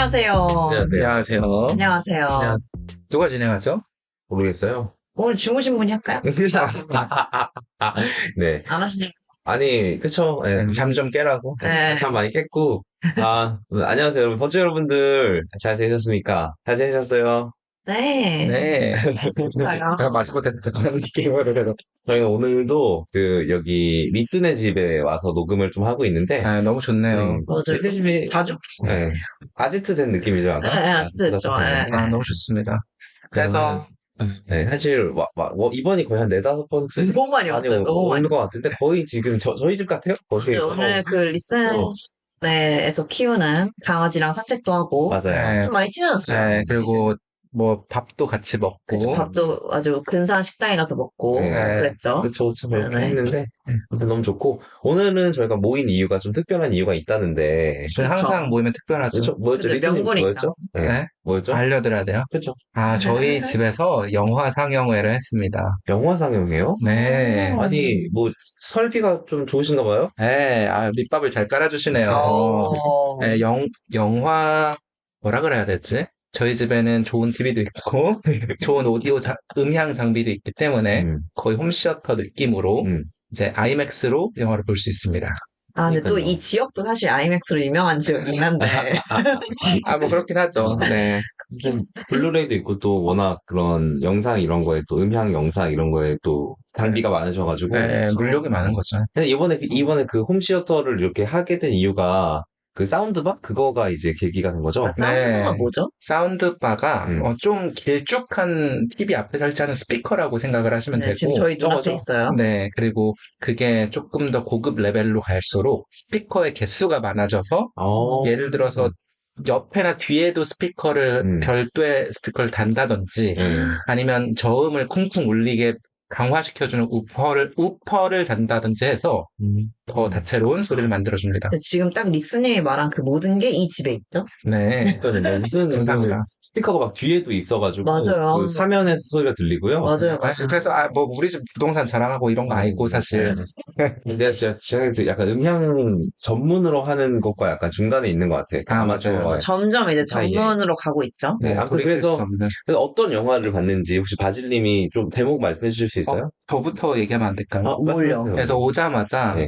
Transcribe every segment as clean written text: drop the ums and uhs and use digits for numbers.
안녕하세요. 안녕하세요. 안녕하세요. 누가 진행하죠? 모르겠어요. 오늘 주무신 분이 할까요? 네. 안 하시나요? 아니, 그쵸. 예, 잠 좀 깨라고. 네. 참 많이 깼고. 안녕하세요, 여러분. 번째 여러분들. 잘 지내셨습니까? 잘 지내셨어요? 네. 네. 진짜요? 제가 마지못했던 느낌으로 해도. 저희는 오늘도 여기 리슨의 집에 와서 녹음을 좀 하고 있는데, 아, 너무 좋네요. 맞아요. 리슨 집이, 자주? 예, 아지트 된 느낌이죠, 네, 아마? 아지트 됐죠. 네. 아, 너무 좋습니다. 그래서, 네, 사실, 이번이 거의 한 네다섯 번째? 너무 많이 왔어요. 아니요, 너무 많이. 오는 것 같은데, 거의 지금 저희 집 같아요? 거의. 그죠. 오늘 그 리슨에서 키우는 강아지랑 산책도 하고 맞아요. 네, 좀 많이 친해졌어요. 네, 그리고 뭐 밥도 같이 먹고. 그쵸. 밥도 아주 근사한 식당에 가서 먹고 네. 그랬죠. 그쵸, 그렇게 네. 했는데, 아무튼 너무 좋고, 오늘은 저희가 모인 이유가 좀 특별한 이유가 있다는데, 저희 그쵸. 항상 모이면 특별하죠. 그쵸? 뭐였죠? 그죠, 리슨님 명분이 뭐였죠? 네. 네? 뭐였죠? 알려드려야 돼요? 그쵸? 아, 저희 집에서 영화 상영회를 했습니다. 영화 상영이에요? 네. 아니, 설비가 좀 좋으신가 봐요? 네, 밑밥을 잘 깔아주시네요. 네, 영화, 뭐라 그래야 되지? 저희 집에는 좋은 TV도 있고, 좋은 음향 장비도 있기 때문에 거의 홈시어터 느낌으로 이제 아이맥스로 영화를 볼 수 있습니다. 근데 또 그러니까요. 이 지역도 사실 아이맥스로 유명한 지역이긴 한데. 뭐 그렇긴 하죠. 네. 아무튼 블루레이도 있고 또 워낙 그런 영상 이런 거에 또 음향 영상 이런 거에 또 장비가 많으셔가지고. 네, 물욕이 많은 거죠. 근데 이번에 그 홈시어터를 이렇게 하게 된 이유가 그 사운드바? 그거가 이제 계기가 된 거죠? 사운드가 뭐죠? 사운드바가 좀 길쭉한 TV 앞에 설치하는 스피커라고 생각을 하시면 네, 되고. 지금 저희 눈앞에 저거죠? 있어요. 네, 그리고 그게 조금 더 고급 레벨로 갈수록 스피커의 개수가 많아져서 예를 들어서 옆에나 뒤에도 스피커를 별도의 스피커를 단다든지 아니면 저음을 쿵쿵 울리게 강화시켜주는 우퍼를 단다든지 해서 더 다채로운 소리를 만들어줍니다. 근데 지금 딱 리스님이 말한 그 모든 게 이 집에 있죠? 네. 무슨 감사합니다. 스피커가 막 뒤에도 있어가지고 맞아요. 그 사면에서 소리가 들리고요. 맞아요. 그래서 뭐 우리 집 부동산 자랑하고 이런 거 아니고 사실. 근데 제가 이제 약간 음향 전문으로 하는 것과 약간 중간에 있는 것 같아요. 맞아요. 점점 이제 사이에. 전문으로 가고 있죠. 네, 아무튼 돌이킬 수 그래서 없는. 어떤 영화를 봤는지 혹시 바질님이 좀 제목 말씀해 주실 수 있어요? 저부터 얘기하면 안 될까요? 뭘요? 그래서 오자마자 네.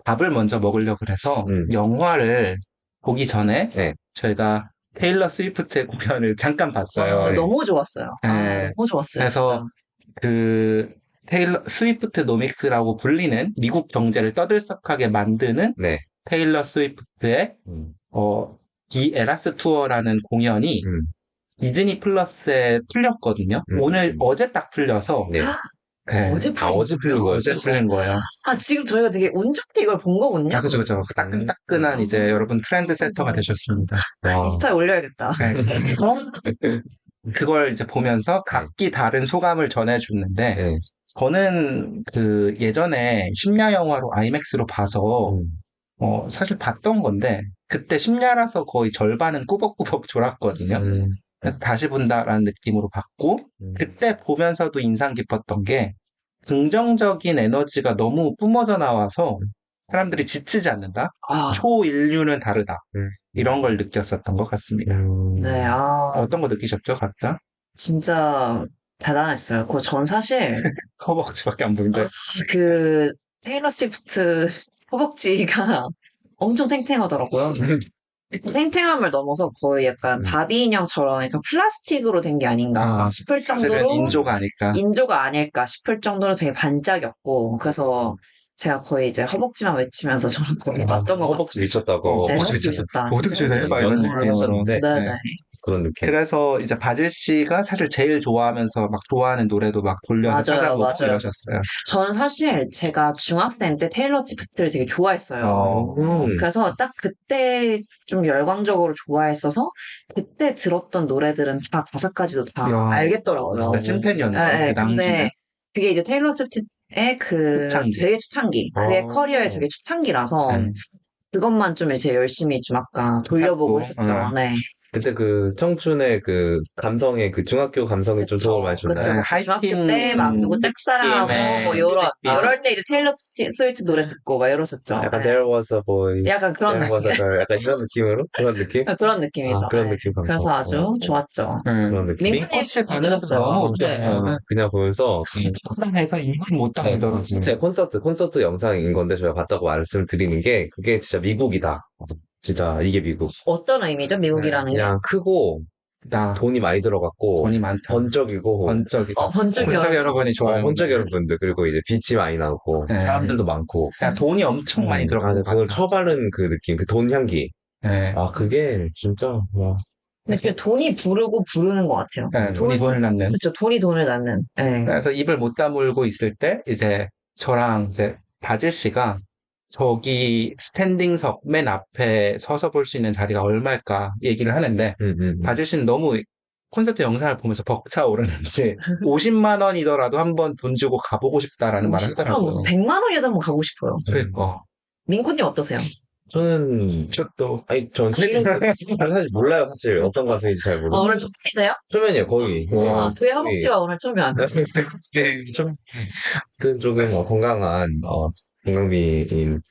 밥을 먼저 먹으려고 그래서 영화를 보기 전에 네. 저희가 테일러 스위프트의 공연을 잠깐 봤어요. 너무 좋았어요. 네. 너무 좋았어요. 그래서 진짜. 그 테일러 스위프트노믹스라고 불리는 미국 경제를 떠들썩하게 만드는 네. 테일러 스위프트의 디 에라스 투어라는 공연이 디즈니 플러스에 풀렸거든요. 어제 딱 풀려서 네. 네. 어제 풀린 거예요? 어제 풀린 거예요. 지금 저희가 되게 운 좋게 이걸 본 거군요. 그죠. 따끈따끈한 이제 여러분 트렌드 세터가 되셨습니다. 인스타에 올려야겠다. 네. 그걸 이제 보면서 각기 다른 소감을 전해줬는데, 네. 저는 그 예전에 심야 영화로 아이맥스로 봐서, 사실 봤던 건데, 그때 심야라서 거의 절반은 꾸벅꾸벅 졸았거든요. 그래서 다시 본다라는 느낌으로 봤고, 그때 보면서도 인상 깊었던 게, 긍정적인 에너지가 너무 뿜어져 나와서 사람들이 지치지 않는다? 초인류는 다르다. 이런 걸 느꼈었던 것 같습니다. 네, 어떤 거 느끼셨죠, 각자? 진짜 대단했어요. 전 사실 허벅지밖에 안 보이는데. 그 테일러 스위프트 허벅지가 엄청 탱탱하더라고요. 탱탱함을 넘어서 거의 약간 바비 인형처럼 약간 플라스틱으로 된 게 아닌가 싶을 사실은 정도로 인조가 아닐까 싶을 정도로 되게 반짝였고, 그래서 제가 거의 이제 허벅지만 외치면서 저는 거의 봤던 것 허벅지 미쳤다고. 같아요. 허벅지 미쳤다. 어떻게 해봐 이런 느낌으로. 하셨는데 네네. 그런 느낌. 그래서 이제 바질 씨가 사실 제일 좋아하면서 막 좋아하는 노래도 막 돌려서 찾아보고 이러셨어요. 저는 사실 제가 중학생 때 테일러 스위프트를 되게 좋아했어요. 그래서 딱 그때 좀 열광적으로 좋아했어서 그때 들었던 노래들은 다 가사까지도 다 알겠더라고요. 진짜 찐팬이었네요. 네, 그 당시에. 근데 그게 이제 테일러 스위프트의 되게 초창기, 그의 커리어의 되게 초창기라서 그것만 좀 이제 열심히 좀 아까 돌려보고 했었죠. 네. 그때 그 청춘의 그 감성의 그 중학교 감성이 좀 도움을 많이 그쵸. 줬나요? 중학교 하이틴 때 막 누구 짝사랑하고 느낌의 뭐 요런 뮤직비디오. 이럴 때 이제 테일러 스위프트 노래 듣고 막 이랬었죠. 약간 네. There was a boy, 약간 그런 There was a girl, 약간 이런 느낌으로? 그런 느낌? 그런 느낌이죠. 그런 네. 느낌 감성. 그래서 아주 좋았죠. 그런 느낌. 민코씨 반응도 어떠셨어요? 너무 네. 웃겼어요. 그냥 보면서 해서 이걸 못 당하더라고요. 진짜 콘서트 영상인 건데 저희가 봤다고 말씀을 드리는 게 그게 진짜 미국이다. 진짜 이게 미국. 어떤 의미죠? 미국이라는 게? 그냥 크고 돈이 많이 들어갔고 돈이 많다. 번쩍이고 번쩍이. 번쩍이 번쩍 여러분이 좋아하는 번쩍 여러분들 그리고 이제 빛이 많이 나고 네. 사람들도 많고 그냥 돈이 엄청 많이 들어간 것 돈을 같아. 쳐바른 그 느낌, 그 돈 향기. 네. 그게 진짜 와. 근데 그게 돈이 부르고 부르는 것 같아요. 네, 돈이 돈을 낳는. 그쵸, 돈이 돈을 낳는. 네. 그래서 입을 못 다물고 있을 때 이제 저랑 이제 바질 씨가 저기 스탠딩석 맨 앞에 서서 볼 수 있는 자리가 얼마일까 얘기를 하는데 바질 씨는 너무 콘서트 영상을 보면서 벅차오르는지 50만 원이더라도 한번 돈 주고 가보고 싶다라는 말을 하더라고요. 무슨 100만 원이라도 한번 가고 싶어요. 그러니까 민코님 어떠세요? 저는 전 테일러 스위프트를 사실 몰라요. 사실 어떤 가수인지 잘 모르고. 오늘 초면이세요? 초면이에요 거의. 교회 허벅지와 오늘 초면. 좀 조금 건강한 건강미인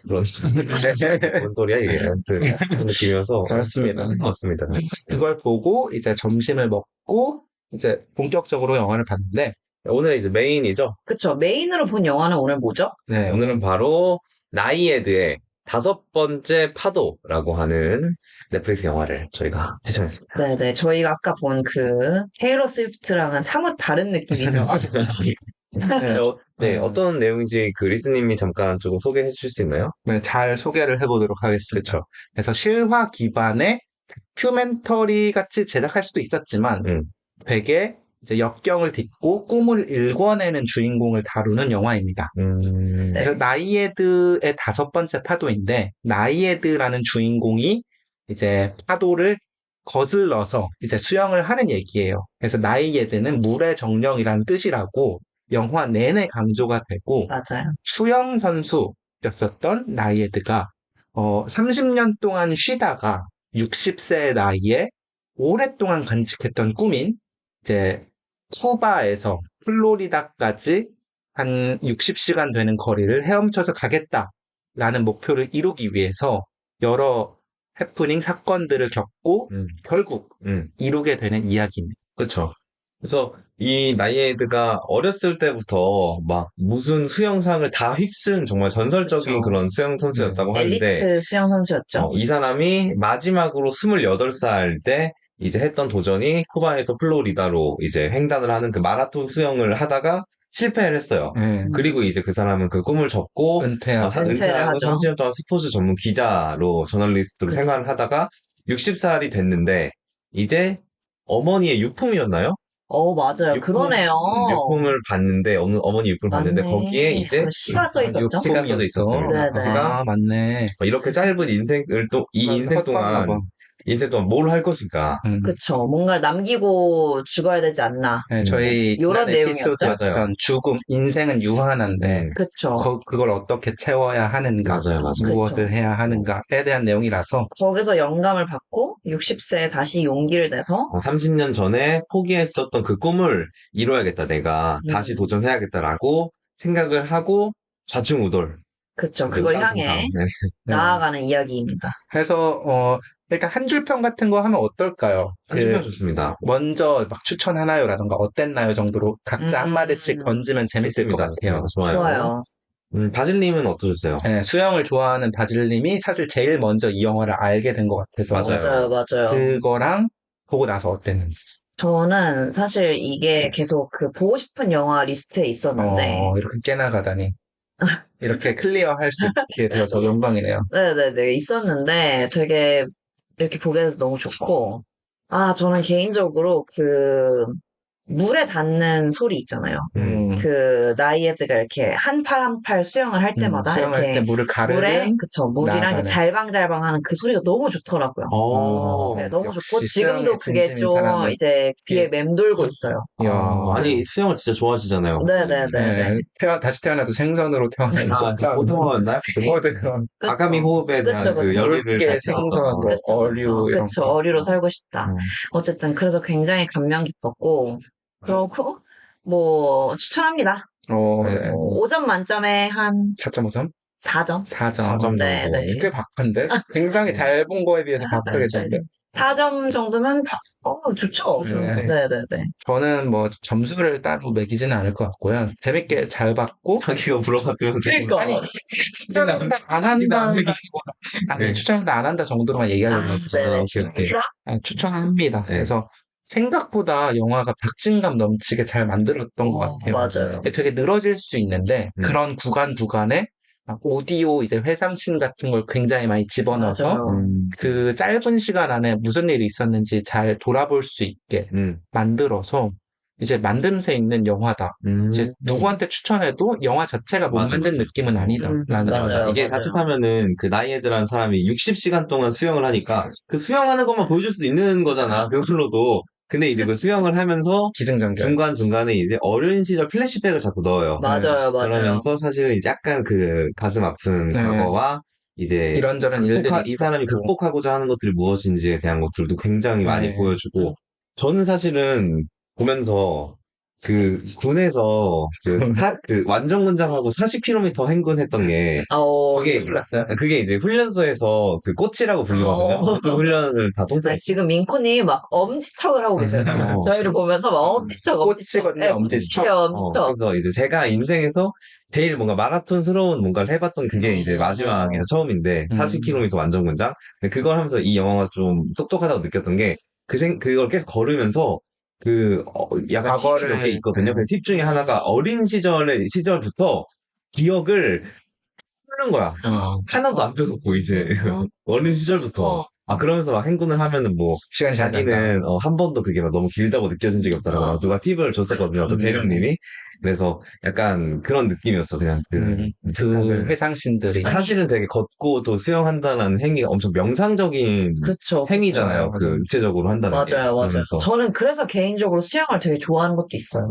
그런 뭔 소리야 이게 아무튼 그런 느낌이어서 그렇습니다. 맞습니다. 그걸 보고 이제 점심을 먹고 이제 본격적으로 영화를 봤는데 오늘의 이제 메인이죠. 그쵸. 메인으로 본 영화는 오늘 뭐죠? 네, 오늘은 바로 나이에드의 5번째 파도라고 하는 넷플릭스 영화를 저희가 시청했습니다. 네네. 저희가 아까 본 그 테일러 스위프트랑은 사뭇 다른 느낌이죠. 어떤 내용인지 그 리스님이 잠깐 조금 소개해 주실 수 있나요? 네, 잘 소개를 해보도록 하겠습니다. 그렇죠. 그래서 실화 기반의 다큐멘터리 같이 제작할 수도 있었지만 되게 이제 역경을 딛고 꿈을 일궈내는 주인공을 다루는 영화입니다. 그래서 나이에드의 5번째 파도인데 나이에드라는 주인공이 이제 파도를 거슬러서 이제 수영을 하는 얘기예요. 그래서 나이에드는 물의 정령이라는 뜻이라고 영화 내내 강조가 되고 맞아요. 수영 선수였었던 나이에드가 30년 동안 쉬다가 60세의 나이에 오랫동안 간직했던 꿈인 이제 쿠바에서 플로리다까지 한 60시간 되는 거리를 헤엄쳐서 가겠다라는 목표를 이루기 위해서 여러 해프닝 사건들을 겪고 결국 이루게 되는 이야기입니다. 그렇죠. 그래서 이 나이에드가 어렸을 때부터 막 무슨 수영상을 다 휩쓴 정말 전설적인 그쵸. 그런 수영 선수였다고 하는데 엘리트 수영 선수였죠. 이 사람이 마지막으로 28살 때 이제 했던 도전이 쿠바에서 플로리다로 이제 횡단을 하는 그 마라톤 수영을 하다가 실패를 했어요. 그리고 이제 그 사람은 그 꿈을 접고 은퇴하고 은퇴하고 하죠. 30년 동안 스포츠 전문 기자로 저널리스트로 생활을 하다가 60살이 됐는데 이제 어머니의 유품이었나요? 맞아요. 그러네요. 유품을 봤는데 어머니 유품을 봤는데 맞네. 거기에 이제 시가 써 있었죠. 시가 써져 있었습니다. 네네. 맞네. 이렇게 짧은 인생을 또 이 인생 동안 뭘 할 것인가. 그쵸. 뭔가를 남기고 죽어야 되지 않나. 네, 저희 요런 지난 내용이었죠. 에피소드였던 죽음, 인생은 유한한데 그쵸. 그걸 어떻게 채워야 하는가, 맞아요. 무엇을 해야 하는가에 대한 내용이라서 거기서 영감을 받고 60세에 다시 용기를 내서 30년 전에 포기했었던 그 꿈을 이뤄야겠다. 내가 다시 도전해야겠다라고 생각을 하고 좌충우돌. 그쵸. 그걸 향해 나아가는 이야기입니다. 해서 일단 한 줄 평 같은 거 하면 어떨까요? 한 줄평 좋습니다. 먼저 막 추천하나요라던가 어땠나요 정도로 각자 한마디씩 던지면 재밌을 것 같아요. 좋아요. 바질님은 어떠셨어요? 네, 수영을 좋아하는 바질님이 사실 제일 먼저 이 영화를 알게 된 것 같아서 맞아요. 그거랑 보고 나서 어땠는지. 저는 사실 이게 계속 그 보고 싶은 영화 리스트에 있었는데 이렇게 깨나가다니. 이렇게 클리어할 수 있게 되어서 영광이네요. 네네네 있었는데 되게 이렇게 보게 돼서 너무 좋고 저는 개인적으로 그 물에 닿는 소리 있잖아요. 음. 그 나이에드가 이렇게 한 팔 한 팔 수영을 할 때마다 수영할 이렇게 때 물을 물에 가르는 그쵸 물이랑 나가는. 이렇게 잘방잘방하는 그 소리가 너무 좋더라고요. 네, 너무 역시 좋고 지금도 수영에 그게 진심인 좀 사람은 이제 귀에 예. 맴돌고 있어요. 아니, 수영을 진짜 좋아하시잖아요. 네네네. 네, 다시 태어나도 생선으로 태어나는 고등어였나요? 고등어, 아가미 호흡에 대한 그쵸, 그 그쵸. 열의를 붉게 잘 생선, 태웠던 뭐 어류 이런 그쵸, 거. 어류로 살고 싶다. 음. 어쨌든 그래서 굉장히 감명 깊었고 그러고 뭐 추천합니다. 네. 5점 만점에 한 4.5점? 4점? 4점. 4점 정도. 네, 네. 꽤 박한데? 굉장히 잘 본 거에 비해서 박하게 줬는데? 4점 정도면 좋죠. 네. 네네네. 저는 뭐 점수를 따로 매기지는 않을 것 같고요. 재밌게 잘 봤고, 자기가 물어봤으면 그러니까. 아니, 추천한다, 안 한다, 아니, 네. 추천한다, 안 한다 정도로만 얘기하려고 했죠. 네네. 오케이, 오케이. 추천합니다. 추천합니다. 네. 그래서 생각보다 영화가 박진감 넘치게 잘 만들었던 것 같아요. 맞아요. 되게 늘어질 수 있는데 그런 구간에 막 오디오 이제 회상씬 같은 걸 굉장히 많이 집어넣어서 맞아요. 그 짧은 시간 안에 무슨 일이 있었는지 잘 돌아볼 수 있게 만들어서 이제 만듦새 있는 영화다. 이제 누구한테 추천해도 영화 자체가 못 맞아, 만든 맞아. 느낌은 아니다라는 맞아요. 이게 맞아요. 자칫하면은 그 나이에드라는 사람이 60시간 동안 수영을 하니까 그 수영하는 것만 보여줄 수 있는 거잖아. 그걸로도. 근데 이제 그 수영을 하면서 기승전결. 중간중간에 이제 어린 시절 플래시백을 자꾸 넣어요. 맞아요. 그러면서 사실은 이제 약간 그 가슴 아픈 네. 과거와 이제 이런저런 일들이 이 사람이 있었고. 극복하고자 하는 것들이 무엇인지에 대한 것들도 굉장히 많이 네. 보여주고 저는 사실은 보면서 그 군에서 그 완전군장하고 40km 행군했던 게 그게 몰랐어요. 그게 이제 훈련소에서 그 꼬치라고 불리거든요. 그 훈련을 다 통틀어. 지금 민코님 막 엄지척을 하고 계세요. 지금. 저희를 보면서 막 엄지척. 꼬치거든요, 엄지척. 그래서 이제 제가 인생에서 제일 뭔가 마라톤스러운 뭔가를 해봤던 그게 이제 마지막에서 처음인데 40km 완전군장. 그걸 하면서 이 영화가 좀 똑똑하다고 느꼈던 게 그걸 계속 걸으면서 약간 팁이 몇 개 있거든요. 그 팁 중에 하나가 어린 시절부터 기억을 푸는 거야. 하나도 안 펴졌고, 이제. 어린 시절부터. 그러면서 막 행군을 하면은 뭐, 시간이 잘 간다. 자기는 한 번도 그게 막 너무 길다고 느껴진 적이 없다라고 누가 팁을 줬었거든요. 어떤 대령님이. 그래서 약간 그런 느낌이었어, 그냥. 그 회상신들이. 사실은 되게 걷고도 수영한다는 행위가 엄청 명상적인 그쵸. 행위잖아요. 그쵸. 그 육체적으로 한다는 게. 맞아요. 그러면서. 저는 그래서 개인적으로 수영을 되게 좋아하는 것도 있어요.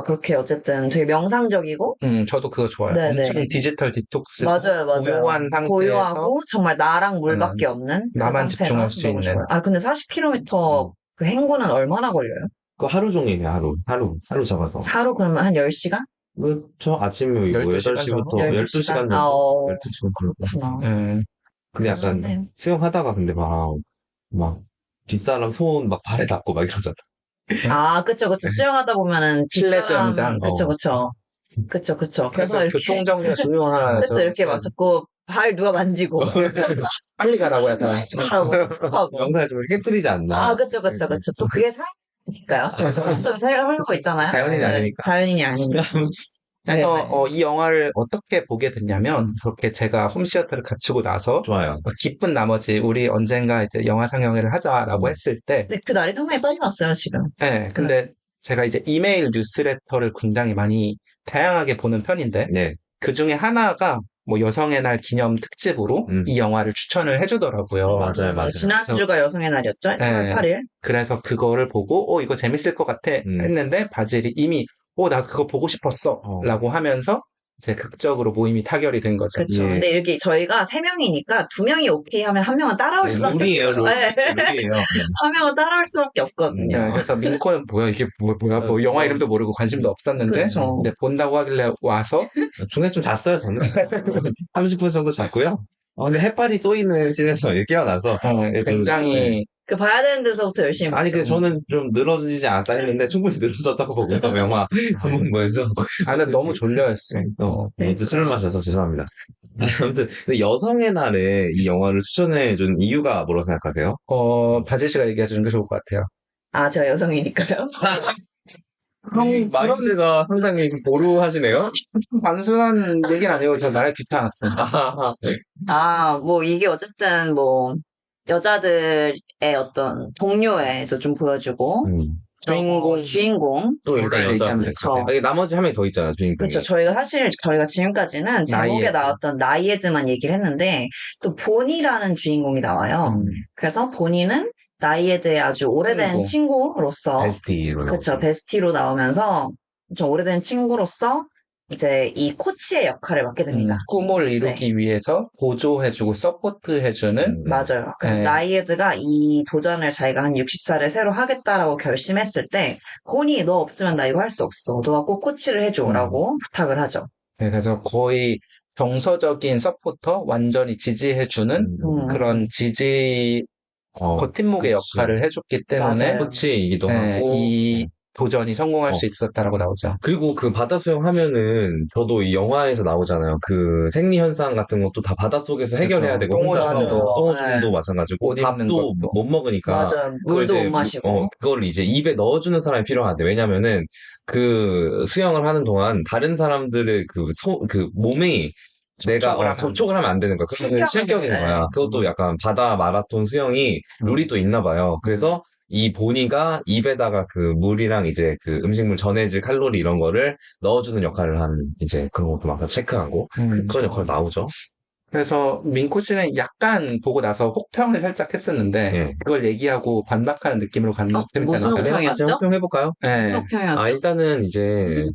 그렇게 어쨌든 되게 명상적이고. 저도 그거 좋아요. 네네. 엄청 디지털 디톡스. 맞아요. 고요한 상태에서. 고요하고 정말 나랑 물밖에 없는. 나만 그 집중할 수 있는. 좋아요. 근데 40km 그 행군은 얼마나 걸려요? 그거 하루 종일이에요, 하루 잡아서. 하루 그러면 한 10시간? 그렇죠. 아침에 12시간 8시부터 12시간 정도? 12시간 정도. 그렇구나. 근데 약간 수영하다가 근데 막 뒷사람 손 막 발에 닿고 막 이러잖아. 그쵸. 수영하다 보면은 실내 뒷사람, 수영장. 그쵸. 그래서 이렇게 교통정리가 중요하죠. 그쵸, 이렇게 막 자꾸 발 누가 만지고. 빨리 가라고 약간. 하고. 영상에 좀 깨뜨리지 않나. 그쵸. 또 그게 사연이니까요. 살고 있잖아요. 자연인이 아니니까. 자연인이 아니니까. 그래서 이 영화를 어떻게 보게 됐냐면 그렇게 제가 홈시어터를 갖추고 나서 좋아요. 기쁜 나머지 우리 언젠가 이제 영화 상영회를 하자라고 했을 때 근데 그 날이 상당히 빨리 왔어요, 지금. 네, 근데 제가 이제 이메일 뉴스레터를 굉장히 많이 다양하게 보는 편인데 그 중에 하나가 뭐 여성의 날 기념 특집으로 이 영화를 추천을 해주더라고요. 맞아요. 지난주가 여성의 날이었죠? 3월 8일. 그래서 그거를 보고 이거 재밌을 것 같아 했는데 바질이 이미 나 그거 보고 싶었어 라고 하면서 이제 극적으로 모임이 타결이 된 거죠. 그렇죠. 근데 이렇게 저희가 3명이니까 2명이 오케이 하면 1명은 따라올 수밖에 룰이에요. 없어요. 룰이에요. 1명은 따라올 수밖에 없거든요. 그래서 민코는 이게 뭐야 뭐 영화 이름도 모르고 관심도 없었는데 근데 본다고 하길래 와서 중간에 좀 잤어요 저는. 30분 정도 잤고요. 근데 햇발이 쏘이는 씬에서 깨어나서 굉장히 그 봐야 되는 데서부터 열심히 아니 저는 좀 늘어지지 않았다 했는데 충분히 늘어졌다고 보고요. 영화 전문부에서. 근데 너무 졸려했어요. 술을 마셔서 죄송합니다. 아무튼 근데 여성의 날에 이 영화를 추천해준 이유가 뭐라고 생각하세요? 바질 씨가 얘기해 주는 게 좋을 것 같아요. 제가 여성이니까요. 마인드가 상당히 보루하시네요. 단순한 얘기는 아니고 저 나의 귀찮았어요. 뭐 이게 어쨌든 뭐 여자들의 어떤 동료애도 좀 보여주고 주인공 주인공. 또 일단 뭐를 여자. 얘기하면 될 것 같아요. 나머지 한 명 더 있잖아, 주인공이. 그렇죠. 저희가 지금까지는 제목에 나이에드. 나왔던 나이에드만 얘기를 했는데, 또 보니라는 주인공이 나와요. 그래서 보니는 나이에드의 아주 오래된 친구로서, 베스티로. 그렇죠. 베스티로 나오면서, 좀 오래된 친구로서, 이제 이 코치의 역할을 맡게 됩니다. 꿈을 이루기 위해서 보조해주고 서포트해주는 맞아요. 그래서 네. 나이에드가 이 도전을 자기가 한 60살에 새로 하겠다라고 결심했을 때, 보니 너 없으면 나 이거 할 수 없어. 너가 꼭 코치를 해줘라고 부탁을 하죠. 네, 그래서 거의 정서적인 서포터, 완전히 지지해주는 그런 버팀목의 그치. 역할을 해줬기 때문에 맞아요. 코치이기도 네, 하고. 이 도전이 성공할 수 있었다라고 나오죠. 그리고 그 바다 수영 하면은 저도 이 영화에서 나오잖아요. 그 생리 현상 같은 것도 다 바닷속에서 해결해야 그렇죠. 되고 혼자 하는 똥오줌도. 똥오줌도 마찬가지고 옷 입는 밥도 것도. 못 먹으니까 맞아요. 그걸 물도 이제 못 마시고. 그걸 이제 입에 넣어주는 사람이 필요한데 왜냐면은 그 수영을 하는 동안 다른 사람들의 그 몸이 내가 접촉을 하면 안 되는 거야. 그러면 실격인 거야. 그것도 약간 바다 마라톤 수영이 룰이 또 있나 봐요. 그래서 이 보니가 입에다가 그 물이랑 이제 그 음식물 전해질 칼로리 이런 거를 넣어주는 역할을 하는 이제 그런 것도 막 체크하고 그런 역할 나오죠. 그래서 민코 씨는 약간 보고 나서 혹평을 살짝 했었는데 예. 그걸 얘기하고 반박하는 느낌으로 가는 것 재밌지 무슨 않을까요? 혹평이었죠? 제가 혹평해볼까요? 네. 무슨 혹평이었죠? 일단은 이제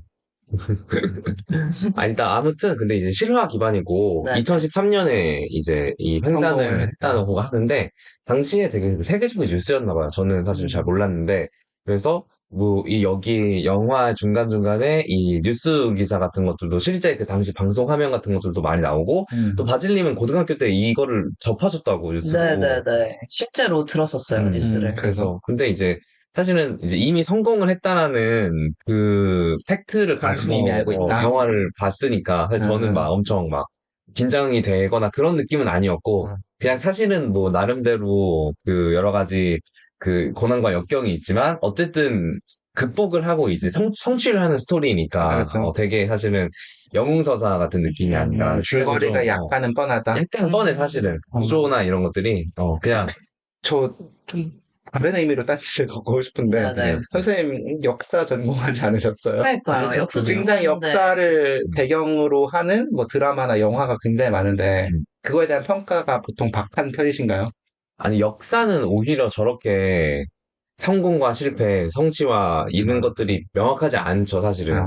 일단 아무튼 근데 이제 실화 기반이고 네. 2013년에 이제 이 횡단을 성공을 했다고 하는데 당시에 되게 세계적인 뉴스였나 봐요. 저는 사실 잘 몰랐는데 그래서 뭐 여기 영화 중간중간에 이 뉴스 기사 같은 것들도 실제 그 당시 방송 화면 같은 것들도 많이 나오고 또 바질님은 고등학교 때 이거를 접하셨다고 뉴스로. 네네네. 실제로 들었었어요, 뉴스를. 그래서 근데 이제 사실은 이제 이미 성공을 했다라는 그 팩트를 가지고 이미 알고 있다. 영화를 봤으니까 사실 저는 막 엄청 막 긴장이 되거나 그런 느낌은 아니었고 그냥 사실은 뭐 나름대로 그 여러 가지 그 고난과 역경이 있지만 어쨌든 극복을 하고 이제 성취를 하는 스토리니까 그렇죠. 되게 사실은 영웅서사 같은 느낌이 아닌가. 줄거리가 좀, 약간은 뻔하다. 약간 뻔해 사실은 구조나 이런 것들이 그냥 저 좀 다른 의미로 딴지를 걷고 싶은데 네네. 선생님 역사 전공하지 않으셨어요? 그러니까요. 역사 굉장히 전공하는데. 역사를 배경으로 하는 뭐 드라마나 영화가 굉장히 많은데 그거에 대한 평가가 보통 박한 편이신가요? 아니, 역사는 오히려 저렇게 성공과 실패, 성취와 이런 것들이 명확하지 않죠, 사실은.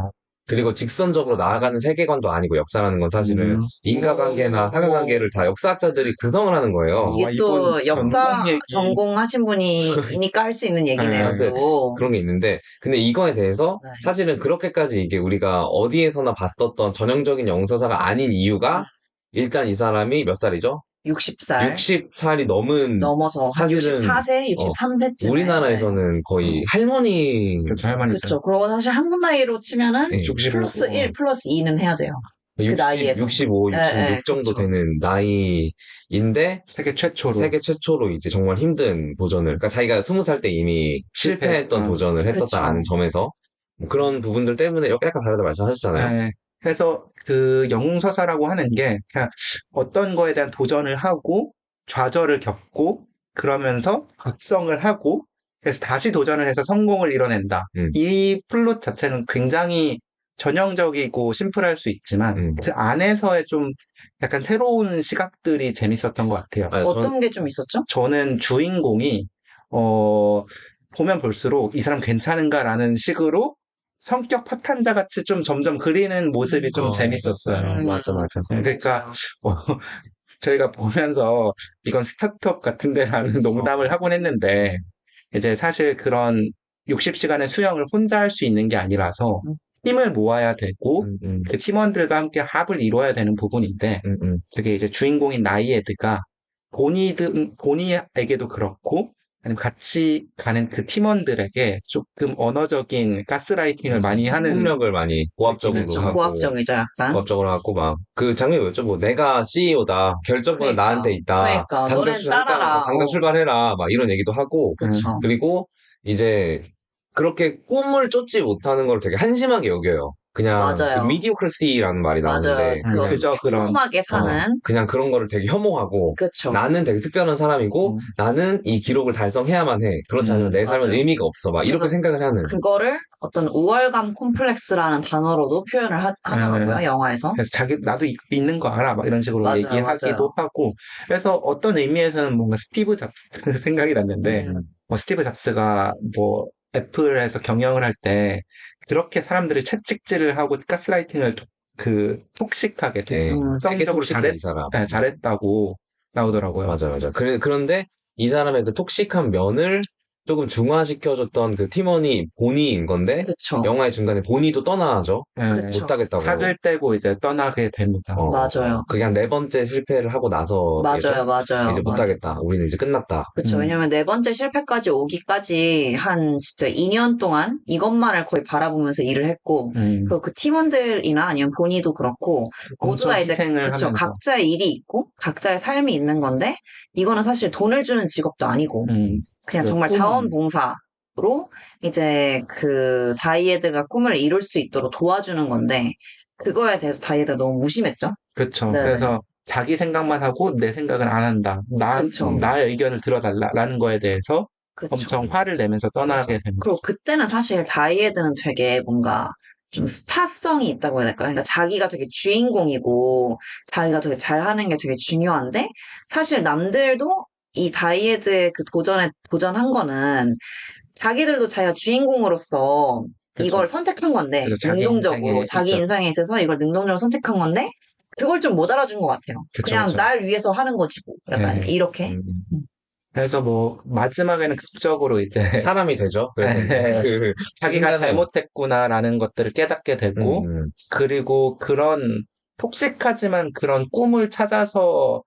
그리고 직선적으로 나아가는 세계관도 아니고 역사라는 건 사실은 인과관계나 사과관계를 다 역사학자들이 구성을 하는 거예요. 이게 또 역사 전공하신 분이니까 할 수 있는 얘기네요, 네. 또. 그런 게 있는데, 근데 이거에 대해서 네. 사실은 그렇게까지 이게 우리가 어디에서나 봤었던 전형적인 영서사가 아닌 이유가 일단 이 사람이 몇 살이죠? 60살. 60살이 넘어서 한 사실은 64세, 63세쯤에. 우리나라에서는 거의 할머니. 그렇죠, 할머니죠. 그렇죠. 그리고 사실 한국 나이로 치면은 네. 플러스 1, 플러스 2는 해야 돼요. 60, 나이에서. 65, 66 네, 정도 그쵸. 되는 나이인데 세계 최초로. 세계 최초로 이제 정말 힘든 도전을, 그러니까 자기가 20살 때 이미 실패했던 도전을 했었다는 그쵸. 점에서 뭐 그런 부분들 때문에 약간 다르다 말씀하셨잖아요. 네. 그래서 그 영웅서사라고 하는 게 그냥 어떤 거에 대한 도전을 하고 좌절을 겪고 그러면서 각성을 하고 그래서 다시 도전을 해서 성공을 이뤄낸다. 이 플롯 자체는 굉장히 전형적이고 심플할 수 있지만 그 안에서의 좀 약간 새로운 시각들이 재밌었던 것 같아요. 어떤 게 좀 있었죠? 저는 주인공이 보면 볼수록 이 사람 괜찮은가라는 식으로 성격 파탄자 같이 좀 점점 그리는 모습이 좀 재밌었어요. 맞아. 그러니까 저희가 보면서 이건 스타트업 같은데라는 농담을 하곤 했는데 이제 사실 그런 60시간의 수영을 혼자 할 수 있는 게 아니라서 팀을 모아야 되고 그 팀원들과 함께 합을 이루어야 되는 부분인데 그게 이제 주인공인 나이에드가 본인에게도 그렇고 아니면 같이 가는 그 팀원들에게 조금 언어적인 가스라이팅을 많이 하는 폭력을 많이 고압적으로 그렇죠. 하고 고압적이죠, 약간. 고압적으로 하고 막 그 장면이 뭐였죠? 뭐 내가 CEO다, 결정권은 그러니까. 나한테 있다, 그러니까. 너는 따라라. 당장 출발해라 막 이런 얘기도 하고 그렇죠. 그리고 이제 그렇게 꿈을 쫓지 못하는 걸 되게 한심하게 여겨요. 그냥 맞아요. 그 미디오크리시라는 말이 맞아요. 나오는데 그저 그런 평범하게 사는. 그냥 그런 거를 되게 혐오하고 그쵸. 나는 되게 특별한 사람이고 나는 이 기록을 달성해야만 해. 그렇지 않으면 내 삶은 맞아요. 의미가 없어. 막 이렇게 그래서 생각을 하는. 그거를 어떤 우월감 콤플렉스라는 단어로도 표현을 하더라고요, 영화에서. 그래서 나도 있는 거 알아. 막 이런 식으로 맞아요, 얘기하기도 맞아요. 하고. 그래서 어떤 의미에서는 뭔가 스티브 잡스 생각이 났는데, 뭐 스티브 잡스가 뭐 애플에서 경영을 할 때 그렇게 사람들을 채찍질을 하고 가스라이팅을 톡식하게, 예, 되게 성적으로 톡식해, 이 사람. 잘했다고 나오더라고요. 맞아. 그런데 이 사람의 그 톡식한 면을 조금 중화시켜줬던 그 팀원이 보니인 건데, 그쵸. 영화의 중간에 보니도 떠나죠. 그쵸. 못하겠다고. 학을 떼고 이제 떠나게 됩니다. 맞아요. 그게 한 4번째 실패를 하고 나서 맞아요. 이제 못하겠다. 우리는 이제 끝났다. 그쵸. 왜냐면 4번째 실패까지 오기까지 한 진짜 2년 동안 이것만을 거의 바라보면서 일을 했고, 그 팀원들이나 아니면 본인도 그렇고, 모두 다 엄청 이제, 희생을 그쵸. 하면서. 각자의 일이 있고, 각자의 삶이 있는 건데, 이거는 사실 돈을 주는 직업도 아니고, 그냥 정말 자원봉사로 이제 그 다이애드가 꿈을 이룰 수 있도록 도와주는 건데, 그거에 대해서 다이애드가 너무 무심했죠. 그렇죠. 네네. 그래서 자기 생각만 하고 내 생각은 안 한다. 그쵸. 나의 의견을 들어달라라는 거에 대해서 그쵸. 엄청 화를 내면서 떠나게 됩니다. 그리고 그때는 사실 다이애드는 되게 뭔가 좀 스타성이 있다고 해야 될까요? 그러니까 자기가 되게 주인공이고 자기가 되게 잘하는 게 되게 중요한데 사실 남들도 이 다이애드의 그 도전한 거는 자기들도 자기가 주인공으로서 그쵸. 이걸 선택한 건데 그쵸, 자기 능동적으로 인생에 자기 있어서. 인생에 있어서 이걸 능동적으로 선택한 건데 그걸 좀 못 알아준 것 같아요. 그쵸, 그냥 그쵸. 날 위해서 하는 거지 뭐. 약간 네. 이렇게. 그래서 뭐 마지막에는 극적으로 이제 사람이 되죠. 그래서 네. 그 자기가 순간에 잘못했구나라는 것들을 깨닫게 되고 그리고 그런 톡식하지만 그런 꿈을 찾아서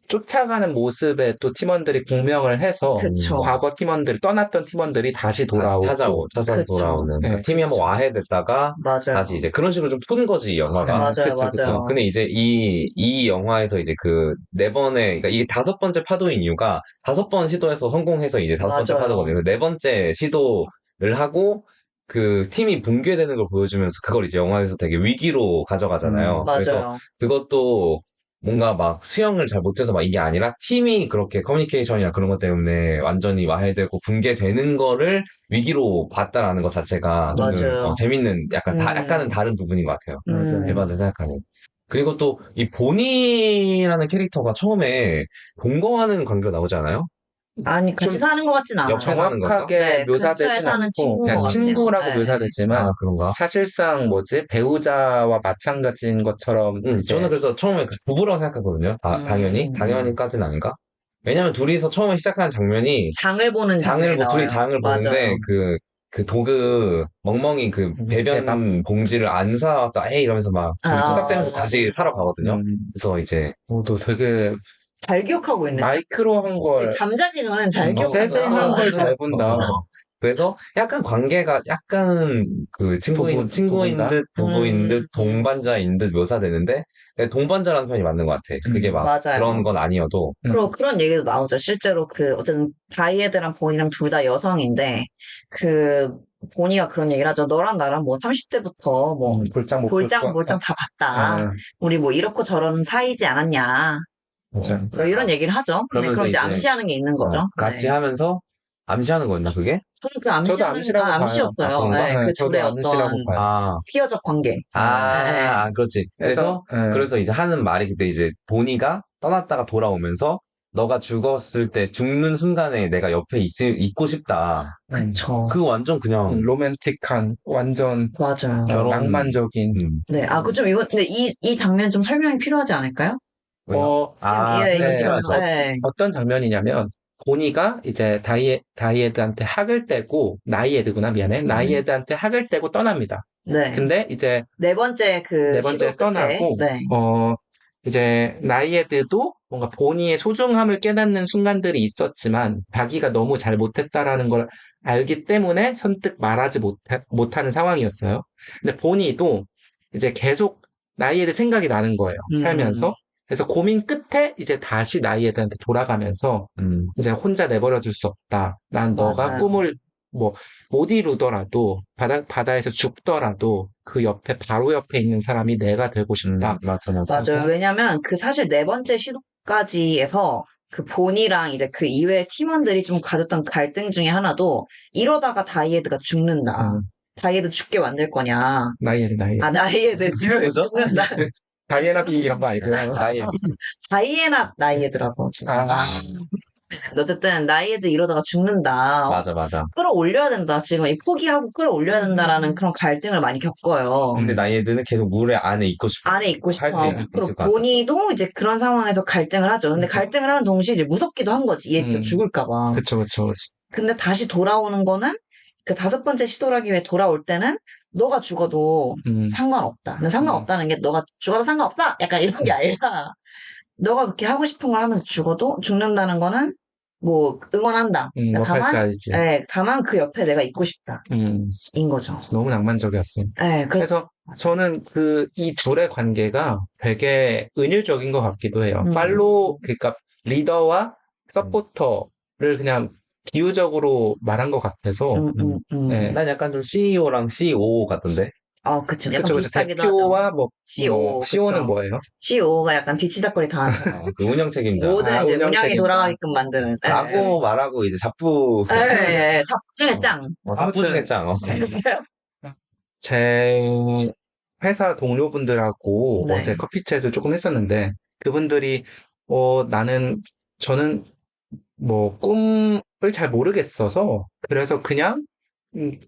쫓아가는 모습에 또 팀원들이 공명을 해서 그쵸. 과거 떠났던 팀원들이 다시 돌아오고 찾아서 그쵸. 돌아오는. 네. 팀이 한번 와해됐다가 맞아요. 다시 이제 그런 식으로 좀 푸는 거지, 이 영화가. 맞아요. 근데 이제 이 영화에서 이제 그 4번에, 그러니까 이게 5번째 파도인 이유가 5번 시도해서 성공해서 이제 5번째 맞아요. 파도거든요. 4번째 시도를 하고 그 팀이 붕괴되는 걸 보여주면서 그걸 이제 영화에서 되게 위기로 가져가잖아요. 그래서 맞아요. 그것도 뭔가 막 수영을 잘 못해서 막 이게 아니라 팀이 그렇게 커뮤니케이션이나 그런 것 때문에 완전히 와해되고 붕괴되는 거를 위기로 봤다라는 것 자체가 조금 맞아요. 재밌는 약간은 다른 부분인 것 같아요. 일반적으로 생각하는. 그리고 또 이 보니라는 캐릭터가 처음에 동거하는 관계가 나오지 않아요? 아니, 같이 좀 사는 것 같진 않아요. 정확하는 건가? 정확하게 네, 근처에 묘사되진 사는 않고 친구인 그냥 것 같아요. 친구라고 네. 묘사되지만 아, 그런가? 사실상 배우자와 마찬가지인 것처럼 이제 저는 그래서 처음에 부부라고 생각했거든요. 당연히. 음. 당연히까지는 아닌가? 왜냐면 둘이서 처음에 시작하는 장면이 장을 보는 장면이 나와요. 둘이 장을 보는데 맞아요. 그 도그 멍멍이 그 배변 개밥. 봉지를 안 사왔다 에이 이러면서 막 둘이 투닥대면서 다시 사러 가거든요. 그래서 이제 또 되게 잘 기억하고 있네. 마이크로한 걸 잠자기 전엔 잘 기억하고 세세한 걸 잘 본다. 그래서 약간 관계가 약간 그 친구인 두부인가? 듯 부부인 듯 동반자인 듯 묘사되는데 동반자라는 표현이 맞는 것 같아. 그게 막 맞아요. 그런 건 아니어도 그리고 그런 얘기도 나오죠. 실제로 어쨌든 다이애드랑 보니랑 둘 다 여성인데 보니가 그런 얘기를 하죠. 너랑 나랑 뭐 30대부터 뭐 볼장 다 봤다. 우리 뭐 이렇고 저런 사이지 않았냐. 맞아요. 뭐 이런 얘기를 하죠. 근데 그러면서 그럼 이제 이제 암시하는 게 있는 거죠. 같이 네. 하면서 암시하는 거였나 그게? 저는 그 저도 암시라고 봐요. 암시였어요. 그런가? 네, 그 저도 둘의 암시라고 어떤 봐요. 피어적 관계. 네. 그렇지. 그래서 이제 하는 말이 그때 이제 보니가 떠났다가 돌아오면서 너가 죽었을 때 죽는 순간에 내가 옆에 있고 싶다. 그쵸. 그거 완전 그냥 로맨틱한 완전 맞아요. 낭만적인. 네, 근데 이 장면 좀 설명이 필요하지 않을까요? 네. 어떤 장면이냐면 보니가 이제 다이애드한테 학을 떼고 나이애드구나 미안해 나이애드한테 학을 떼고 떠납니다. 네. 근데 이제 네 번째 시도 떠나고 네. 이제 나이애드도 뭔가 보니의 소중함을 깨닫는 순간들이 있었지만 자기가 너무 잘 못했다라는 걸 알기 때문에 선뜻 말하지 못하는 상황이었어요. 근데 보니도 이제 계속 나이애드 생각이 나는 거예요. 살면서. 그래서 고민 끝에 이제 다시 나이애드한테 돌아가면서 이제 혼자 내버려 둘 수 없다. 난 너가 맞아요. 꿈을 뭐, 못 이루더라도, 바다에서 죽더라도, 그 옆에, 바로 옆에 있는 사람이 내가 되고 싶다. 맞아. 맞아요. 왜냐면 그 사실 네 번째 시도까지에서 그 본이랑 이제 그 이외의 팀원들이 좀 가졌던 갈등 중에 하나도 이러다가 다이애드가 죽는다. 다이애드 죽게 만들 거냐. 나이에드. 나이애드 뭐죠? 죽는다. 다이애나 비 이런 거 아니고요. 다이애나 나이애드라고. 아, 어쨌든 나이애드 이러다가 죽는다. 맞아. 끌어올려야 된다. 지금 이 포기하고 끌어올려야 된다라는 그런 갈등을 많이 겪어요. 근데 나이에드는 계속 물에 안에 있고 싶어. 안에 있고 싶어 할수 하고. 있을 그리고 것 같아. 본이도 이제 그런 상황에서 갈등을 하죠. 근데 갈등을 하는 동시에 이제 무섭기도 한 거지. 얘 진짜 죽을까봐. 그쵸. 근데 다시 돌아오는 거는 그 다섯 번째 시도라기 위해 돌아올 때는 너가 죽어도 상관없다. 근데 상관없다는 게 너가 죽어도 상관없어! 약간 이런 게 아니라 너가 그렇게 하고 싶은 걸 하면서 죽어도 죽는다는 거는 뭐 응원한다. 뭐 팔자이지. 다만 그 옆에 내가 있고 싶다. 인 거죠. 너무 낭만적이었어요. 그래서 저는 이 둘의 관계가 되게 은유적인 것 같기도 해요. 그러니까 리더와 서포터를 그냥 비유적으로 말한 것 같아서. 네. 난 약간 좀 CEO랑 CEO 같던데. 그쵸. 약간 비슷하기도 하죠. 대표와 CEO. CEO는 뭐예요? CEO가 약간 뒤치다거리 다 하는 그 운영 책임자. 모든 이제 운영 운영이 책임자. 돌아가게끔 만드는. 라고 말하고 이제 잡부. 잡중의 짱. 잡부 중에 짱. 제 회사 동료분들하고 네. 어제 커피챗을 조금 했었는데, 그분들이, 저는 뭐 꿈을 잘 모르겠어서, 그래서 그냥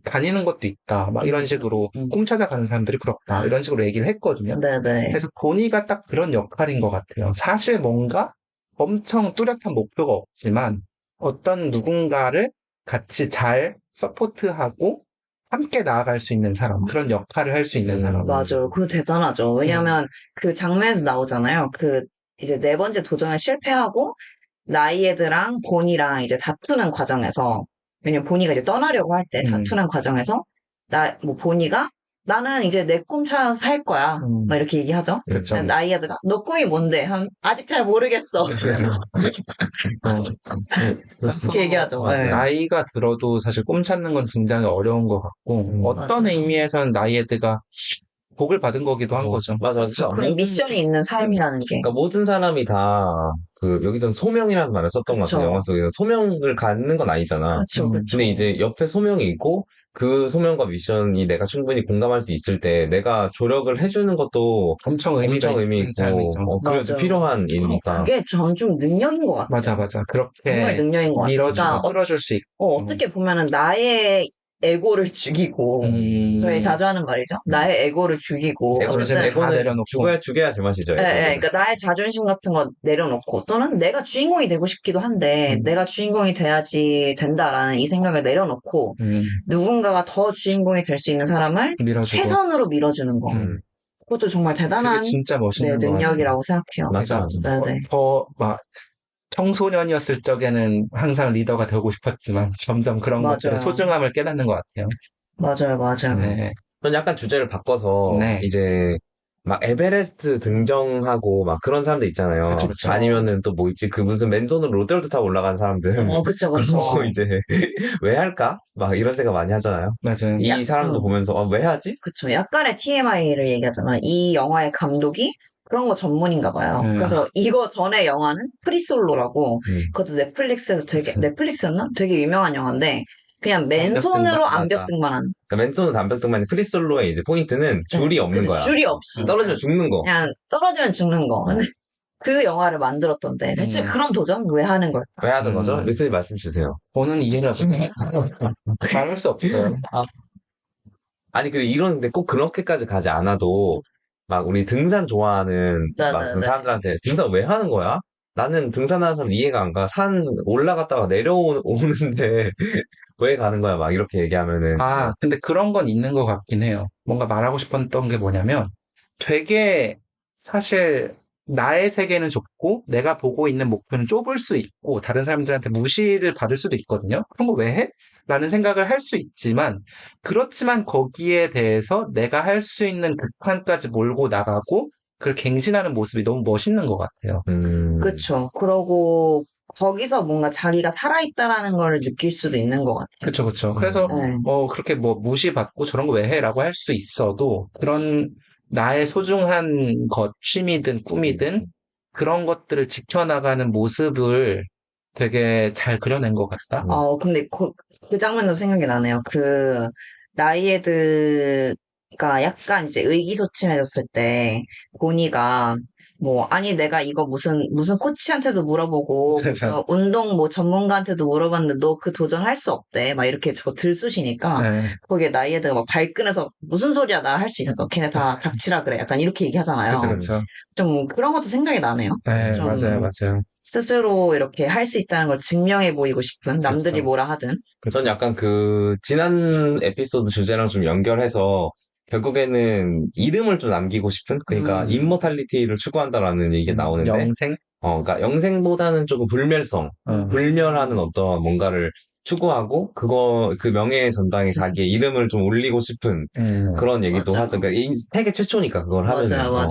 다니는 것도 있다. 막 이런 식으로 꿈 찾아가는 사람들이 부럽다. 이런 식으로 얘기를 했거든요. 네네. 그래서 보니가 딱 그런 역할인 것 같아요. 사실 뭔가 엄청 뚜렷한 목표가 없지만 어떤 누군가를 같이 잘 서포트하고 함께 나아갈 수 있는 사람, 그런 역할을 할 수 있는 사람. 맞아요. 그거 대단하죠. 왜냐면 그 장면에서 나오잖아요. 이제 네 번째 도전을 실패하고 나이애드랑 본이랑 이제 다투는 과정에서, 왜냐면 본이가 이제 떠나려고 할 때 다투는 과정에서 본이가 나는 이제 내 꿈 찾아서 살 거야. 막 이렇게 얘기하죠. 그렇죠. 근데 나이애드가 너 꿈이 뭔데? 아직 잘 모르겠어. 그렇게 얘기하죠. 네. 나이가 들어도 사실 꿈 찾는 건 굉장히 어려운 것 같고, 어떤 맞아요. 의미에서는 나이애드가 복을 받은 거기도 한 거죠. 맞아. 그런 미션이 있는 삶이라는 게. 그러니까 모든 사람이 다 여기서는 소명이라는 말을 썼던 것 같아요. 그쵸. 영화 속에서 소명을 갖는 건 아니잖아. 그쵸. 근데 이제 옆에 소명이 있고 그 소명과 미션이 내가 충분히 공감할 수 있을 때 내가 조력을 해주는 것도 엄청 의미 있고 삶이죠. 그래서 필요한 일이니까. 그게 전 좀 능력인 것 같아요. 맞아. 그렇게 정말 능력인 것 같아요. 밀어주고 끌어줄 수 있고. 어떻게 보면은 나의 에고를 죽이고, 저희 자주 하는 말이죠. 나의 에고를 죽이고, 에고는 죽여야 제맛이죠. 그러니까 나의 자존심 같은 거 내려놓고, 또는 내가 주인공이 되고 싶기도 한데, 내가 주인공이 돼야지 된다라는 이 생각을 내려놓고, 누군가가 더 주인공이 될 수 있는 사람을 최선으로 밀어주는 거. 그것도 정말 대단한 진짜 멋있는 능력이라고 생각해요. 맞아. 청소년이었을 적에는 항상 리더가 되고 싶었지만 점점 그런 것들의 소중함을 깨닫는 것 같아요. 맞아요. 네. 전 약간 주제를 바꿔서 네. 이제 막 에베레스트 등정하고 막 그런 사람들 있잖아요. 그쵸. 아니면은 또 뭐 있지? 그 무슨 맨손으로 롯데월드 타고 올라간 사람들. 그쵸. 그런 거 이제 왜 할까? 막 이런 생각 많이 하잖아요. 맞아요. 이 사람도 보면서 왜 하지? 그쵸. 약간의 TMI를 얘기하잖아. 이 영화의 감독이 그런 거 전문인가 봐요. 그래서 이거 전에 영화는 프리솔로라고, 그것도 넷플릭스에서 넷플릭스였나? 되게 유명한 영화인데, 그냥 맨손으로 암벽 등반하는. 그러니까 맨손으로 암벽 등반 프리솔로의 이제 포인트는 줄이 없는 거야. 줄이 없이. 떨어지면 죽는 거. 그냥 떨어지면 죽는 거. 근데 그 영화를 만들었던데, 대체 그런 도전 왜 하는 걸까? 왜 하는 거죠? 리스님 말씀 주세요. 저는 이해가 말할 수 없어요. 아니, 이런데 꼭 그렇게까지 가지 않아도, 막 우리 등산 좋아하는 막 그 사람들한테 등산 왜 하는 거야? 나는 등산하는 사람 이해가 안 가. 산 올라갔다가 내려오는데 왜 가는 거야? 막 이렇게 얘기하면은. 근데 그런 건 있는 것 같긴 해요. 뭔가 말하고 싶었던 게 뭐냐면 되게 사실 나의 세계는 좁고 내가 보고 있는 목표는 좁을 수 있고 다른 사람들한테 무시를 받을 수도 있거든요. 그런 거 왜 해? 라는 생각을 할 수 있지만 그렇지만 거기에 대해서 내가 할 수 있는 극한까지 몰고 나가고 그걸 갱신하는 모습이 너무 멋있는 것 같아요. 그쵸. 그러고 거기서 뭔가 자기가 살아있다라는 걸 느낄 수도 있는 것 같아요. 그쵸, 그쵸. 그래서, 네. 그렇게 뭐 무시받고 저런 거 왜 해? 라고 할 수 있어도 그런 나의 소중한 것, 취미든 꿈이든 그런 것들을 지켜나가는 모습을 되게 잘 그려낸 것 같다. 근데 그 장면도 생각이 나네요. 나이에드가 약간 이제 의기소침해졌을 때, 보니가, 아니, 내가 이거 무슨 코치한테도 물어보고, 무슨 운동 전문가한테도 물어봤는데, 너 그 도전할 수 없대. 막 이렇게 들쑤시니까, 네. 거기에 나이에드가 막 발끈해서, 무슨 소리야, 나 할 수 있어. 걔네 다 닥치라 그래. 약간 이렇게 얘기하잖아요. 그쵸, 그쵸. 좀 그런 것도 생각이 나네요. 네, 좀 맞아요, 맞아요. 스스로 이렇게 할 수 있다는 걸 증명해 보이고 싶은, 남들이 그쵸. 뭐라 하든. 전 약간 지난 에피소드 주제랑 좀 연결해서 결국에는 이름을 좀 남기고 싶은? 그러니까 임모탈리티를 추구한다라는 얘기가 나오는데, 영생? 그러니까 영생보다는 조금 불멸성, 불멸하는 어떤 뭔가를 추구하고, 그 명예의 전당에 자기의 이름을 좀 올리고 싶은 그런 얘기도 맞아요. 하던, 그러니까 세계 최초니까 그걸 하면은. 맞아요, 맞아요.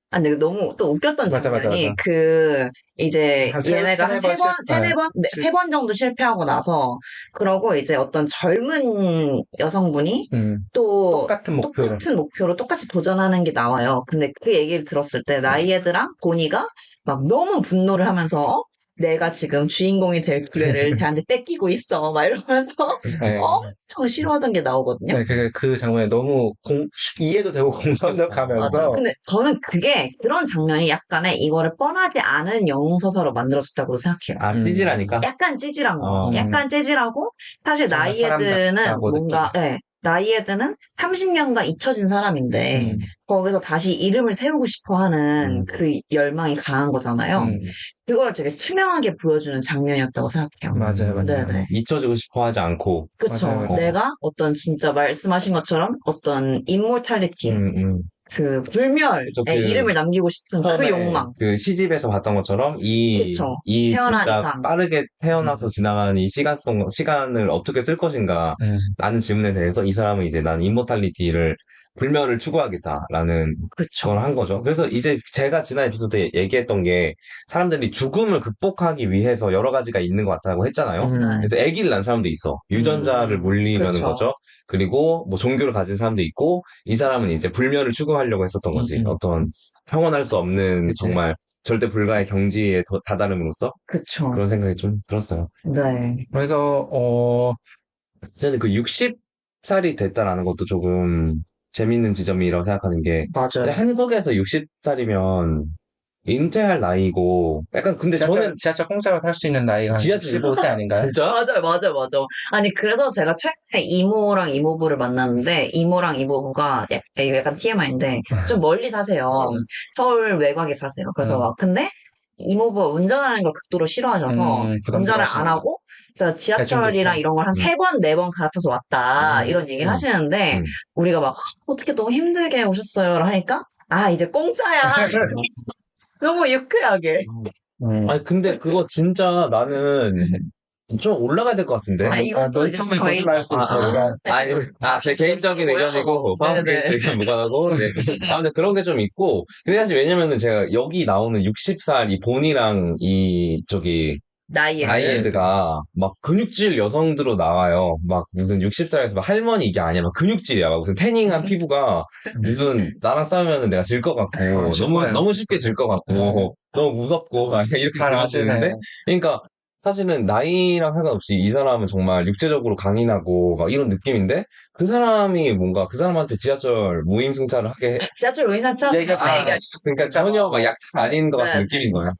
근데 너무 또 웃겼던 맞아, 맞아, 장면이 맞아. 이제 한 얘네가 한 세네 번 세 번 정도 실패하고 나서 그러고 이제 어떤 젊은 여성분이 또 똑같은 목표를. 똑같은 목표로 똑같이 도전하는 게 나와요. 근데 그 얘기를 들었을 때 나이에드랑 보니가 막 너무 분노를 하면서 내가 지금 주인공이 될 기회를 걔한테 뺏기고 있어 막 이러면서 네. 엄청 싫어하던 게 나오거든요. 네, 그 장면에 너무 이해도 되고 공감도 가면서. 맞아요. 근데 저는 그런 장면이 약간의 이거를 뻔하지 않은 영웅서사로 만들어졌다고 생각해요. 찌질하니까? 약간 찌질한 거. 어. 약간 찌질하고, 사실 정말 나이에드는 사람답다고 뭔가, 느끼게. 예, 나이에드는 30년간 잊혀진 사람인데, 거기서 다시 이름을 세우고 싶어 하는 그 열망이 강한 거잖아요. 그걸 되게 투명하게 보여주는 장면이었다고 생각해요. 맞아요, 맞아요. 네네. 잊혀지고 싶어 하지 않고. 그쵸. 맞아요, 맞아요. 내가 어떤 진짜 말씀하신 것처럼 어떤 임모탈리티, 그 불멸의 그쵸, 이름을 남기고 싶은 그 처음에 욕망. 그 시집에서 봤던 것처럼 그쵸. 이 태어난 진짜 이상. 빠르게 태어나서 지나가는 이 시간을 어떻게 쓸 것인가 라는 질문에 대해서 이 사람은 이제 나는 임모탈리티를 불멸을 추구하겠다라는 그쵸. 걸 한 거죠. 그래서 이제 제가 지난 에피소드에 얘기했던 게 사람들이 죽음을 극복하기 위해서 여러 가지가 있는 것 같다고 했잖아요. 네. 그래서 아기를 낳은 사람도 있어. 유전자를 물리려는 그쵸. 거죠. 그리고 뭐 종교를 가진 사람도 있고 이 사람은 이제 불멸을 추구하려고 했었던 거지. 어떤 평온할 수 없는 그치. 정말 절대 불가의 경지에 다다름으로써 그쵸. 그런 생각이 좀 들었어요. 네. 그래서, 저는 그 60살이 됐다라는 것도 조금 재밌는 지점이라고 생각하는 게 맞아요. 한국에서 60살이면 은퇴할 나이고 약간 근데 저는 지하철 공짜로 탈 수 있는 나이가 한 지하철 15세 아닌가요? 진짜? 맞아요. 아니, 그래서 제가 최근에 이모랑 이모부를 만났는데, 이모랑 이모부가 약간 TMI인데, 좀 멀리 사세요. 서울 외곽에 사세요. 그래서 근데 이모부가 운전하는 걸 극도로 싫어하셔서, 운전을 안 하고, 진짜 지하철이랑 이런 걸 한 3번, 4번 갈아타서 왔다. 이런 얘기를 하시는데, 우리가 막, 어떻게 너무 힘들게 오셨어요? 하니까, 이제 공짜야. 너무 유쾌하게. 아니 근데 그거 진짜 나는 좀 올라가야 될 것 같은데. 이것도 이제 처음에 저희 거짓말 할수 있으니까. 제 개인적인 의견이고, 네네. 의견 무관하고, 네. 근데 그런 게 좀 있고, 근데 사실 왜냐면은 제가 여기 나오는 60살 이 본이랑 나이에드가 막 근육질 여성들로 나와요. 막 무슨 60살에서 막 할머니 이게 아니야. 막 근육질이야. 막 무슨 태닝한 피부가 무슨 나랑 싸우면은 내가 질 것 같고, 너무 쉽게 질 것 같고, 너무 무섭고, 막 이렇게 잘 느껴지는데, 아시네. 그러니까 사실은 나이랑 상관없이 이 사람은 정말 육체적으로 강인하고 막 이런 느낌인데 그 사람이 뭔가 그 사람한테 지하철 무임승차를 하게 지하철 의사차 그러니까 전혀 막 약사 아닌 것 같은 네. 느낌인 거야.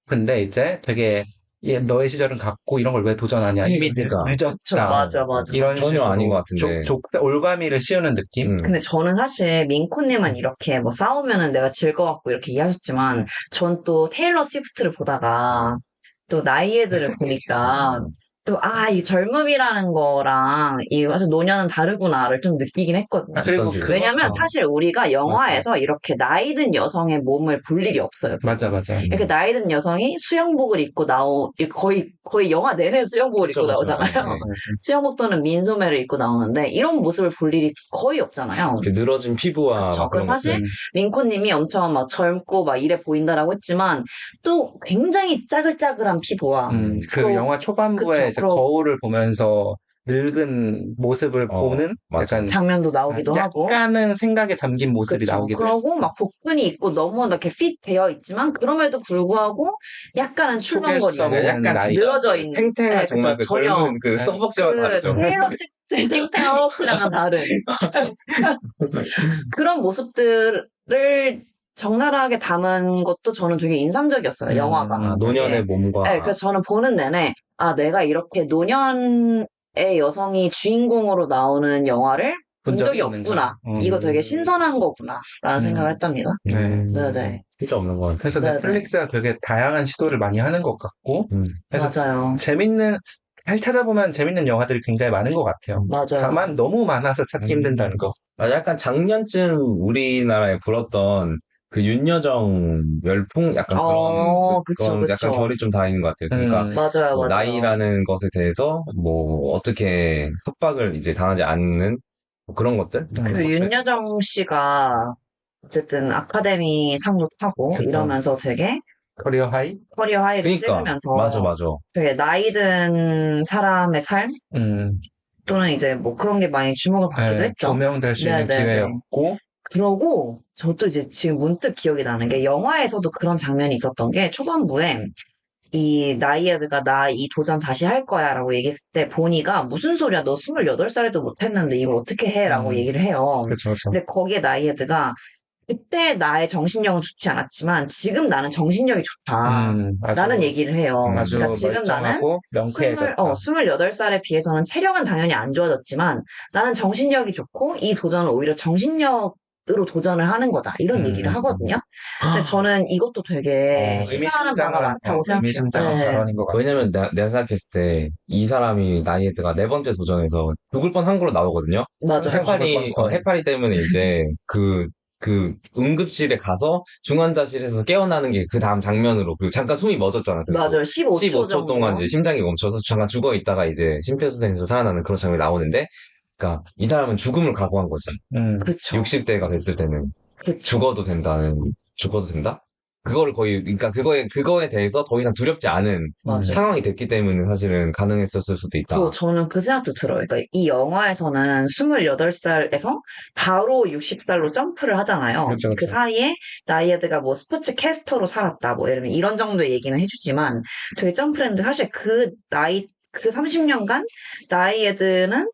근데 이제 되게 너의 시절은 갔고 이런 걸 왜 도전하냐. 이미 그러니까. 늦었다. 맞아. 이런 전혀 식으로 아닌 것 같은데. 올가미를 씌우는 느낌? 근데 저는 사실 민코님은 이렇게 뭐 싸우면은 내가 질 것 같고 이렇게 이해하셨지만 전 또 테일러 스위프트를 보다가 또 나이에드를 보니까 또, 이 젊음이라는 거랑 이 사실 노년은 다르구나를 좀 느끼긴 했거든요. 그리고 어떤 식으로? 왜냐면 사실 우리가 영화에서 이렇게 나이든 여성의 몸을 볼 일이 없어요. 맞아. 이렇게 나이든 여성이 수영복을 입고 거의 영화 내내 수영복을 입고 그쵸. 나오잖아요. 네. 수영복 또는 민소매를 입고 나오는데 이런 모습을 볼 일이 거의 없잖아요. 이렇게 늘어진 피부와 그쵸. 막 그런 그래서 사실 것들. 민코님이 엄청 막 젊고 막 이래 보인다라고 했지만 또 굉장히 짜글짜글한 피부와 그 영화 초반부에 그쵸. 이제 거울을 보면서 늙은 모습을 보는 맞아. 약간 장면도 나오기도 하고. 약간은 생각에 잠긴 모습이 그쵸. 나오기도 그러고 했어. 막 복근이 있고 너무 이렇게 핏 되어 있지만 그럼에도 불구하고 약간은 출렁거리고 속일성 약간 나이. 진짜 늘어져 있는 탱탱한 네, 정말 그쵸. 그 전혀 젊은 그 써벅지와 다르죠. 테일러 스위프트의 탱탱한 허벅지랑은 다른 그런 모습들을 적나라하게 담은 것도 저는 되게 인상적이었어요. 영화가. 노년의 몸과. 네, 그래서 저는 보는 내내 내가 이렇게 노년의 여성이 주인공으로 나오는 영화를 본 적이 없구나. 이거 되게 신선한 거구나. 라는 생각을 했답니다. 네네. 진짜 없는 것 같아요. 그래서 네네. 넷플릭스가 되게 다양한 시도를 많이 하는 것 같고, 그래서 맞아요. 잘 찾아보면 재밌는 영화들이 굉장히 많은 것 같아요. 맞아요. 다만 너무 많아서 찾기 힘든다는 거. 맞아, 약간 작년쯤 우리나라에 불었던 그 윤여정 열풍? 약간 그쵸, 그런 그쵸. 약간 결이 좀 다 있는 것 같아요. 그러니까 맞아요, 뭐 맞아요. 나이라는 것에 대해서 뭐 어떻게 협박을 이제 당하지 않는 뭐 그런 것들? 그 윤여정 씨가 어쨌든 아카데미 상도 타고 그쵸. 이러면서 되게 커리어 하이? 커리어 하이를 그러니까 찍으면서 맞아. 되게 나이 든 사람의 삶 또는 이제 뭐 그런 게 많이 주목을 받기도 했죠. 조명될 수 있는 네네네. 기회였고, 그러고 저도 이제 지금 문득 기억이 나는 게 영화에서도 그런 장면이 있었던 게 초반부에 이 나이아드가 나 이 도전 다시 할 거야 라고 얘기했을 때 보니가 무슨 소리야 너 28살에도 못했는데 이걸 어떻게 해 라고 얘기를 해요. 그쵸. 근데 거기에 나이아드가 그때 나의 정신력은 좋지 않았지만 지금 나는 정신력이 좋다 라는 얘기를 해요. 아주 그러니까 지금 나는 멀쩡하고 명쾌해졌다. 28살에 비해서는 체력은 당연히 안 좋아졌지만 나는 정신력이 좋고 이 도전을 오히려 정신력으로 도전을 하는 거다. 이런 얘기를 하거든요. 근데 저는 이것도 되게 시사하는 바가 많다고 생각해요. 의미심장한 네. 발언인 것 같아요. 왜냐면 내가 생각했을 때 이 사람이 나이에드가 네 번째 도전에서 죽을 뻔한 걸로 나오거든요. 맞아. 해파리 때문에 이제 그 응급실에 가서 중환자실에서 깨어나는 게 그 다음 장면으로, 그리고 잠깐 숨이 멎었잖아. 맞아요. 15초 15초 동안 이제 심장이 멈춰서 잠깐 죽어 있다가 이제 심폐소생해서 살아나는 그런 장면이 나오는데, 그러니까 이 사람은 죽음을 각오한 거지. 그쵸. 60대가 됐을 때는 그쵸. 죽어도 된다? 그러니까 그거에 대해서 더 이상 두렵지 않은 맞아요. 상황이 됐기 때문에 사실은 가능했었을 수도 있다. 저는 그 생각도 들어요. 그러니까 이 영화에서는 28살에서 바로 60살로 점프를 하잖아요. 그쵸. 그 사이에 나이아드가 뭐 스포츠 캐스터로 살았다. 뭐 예를 들면 이런 정도의 얘기는 해주지만 되게 점프를 했는데 사실 그 30년간 나이아드는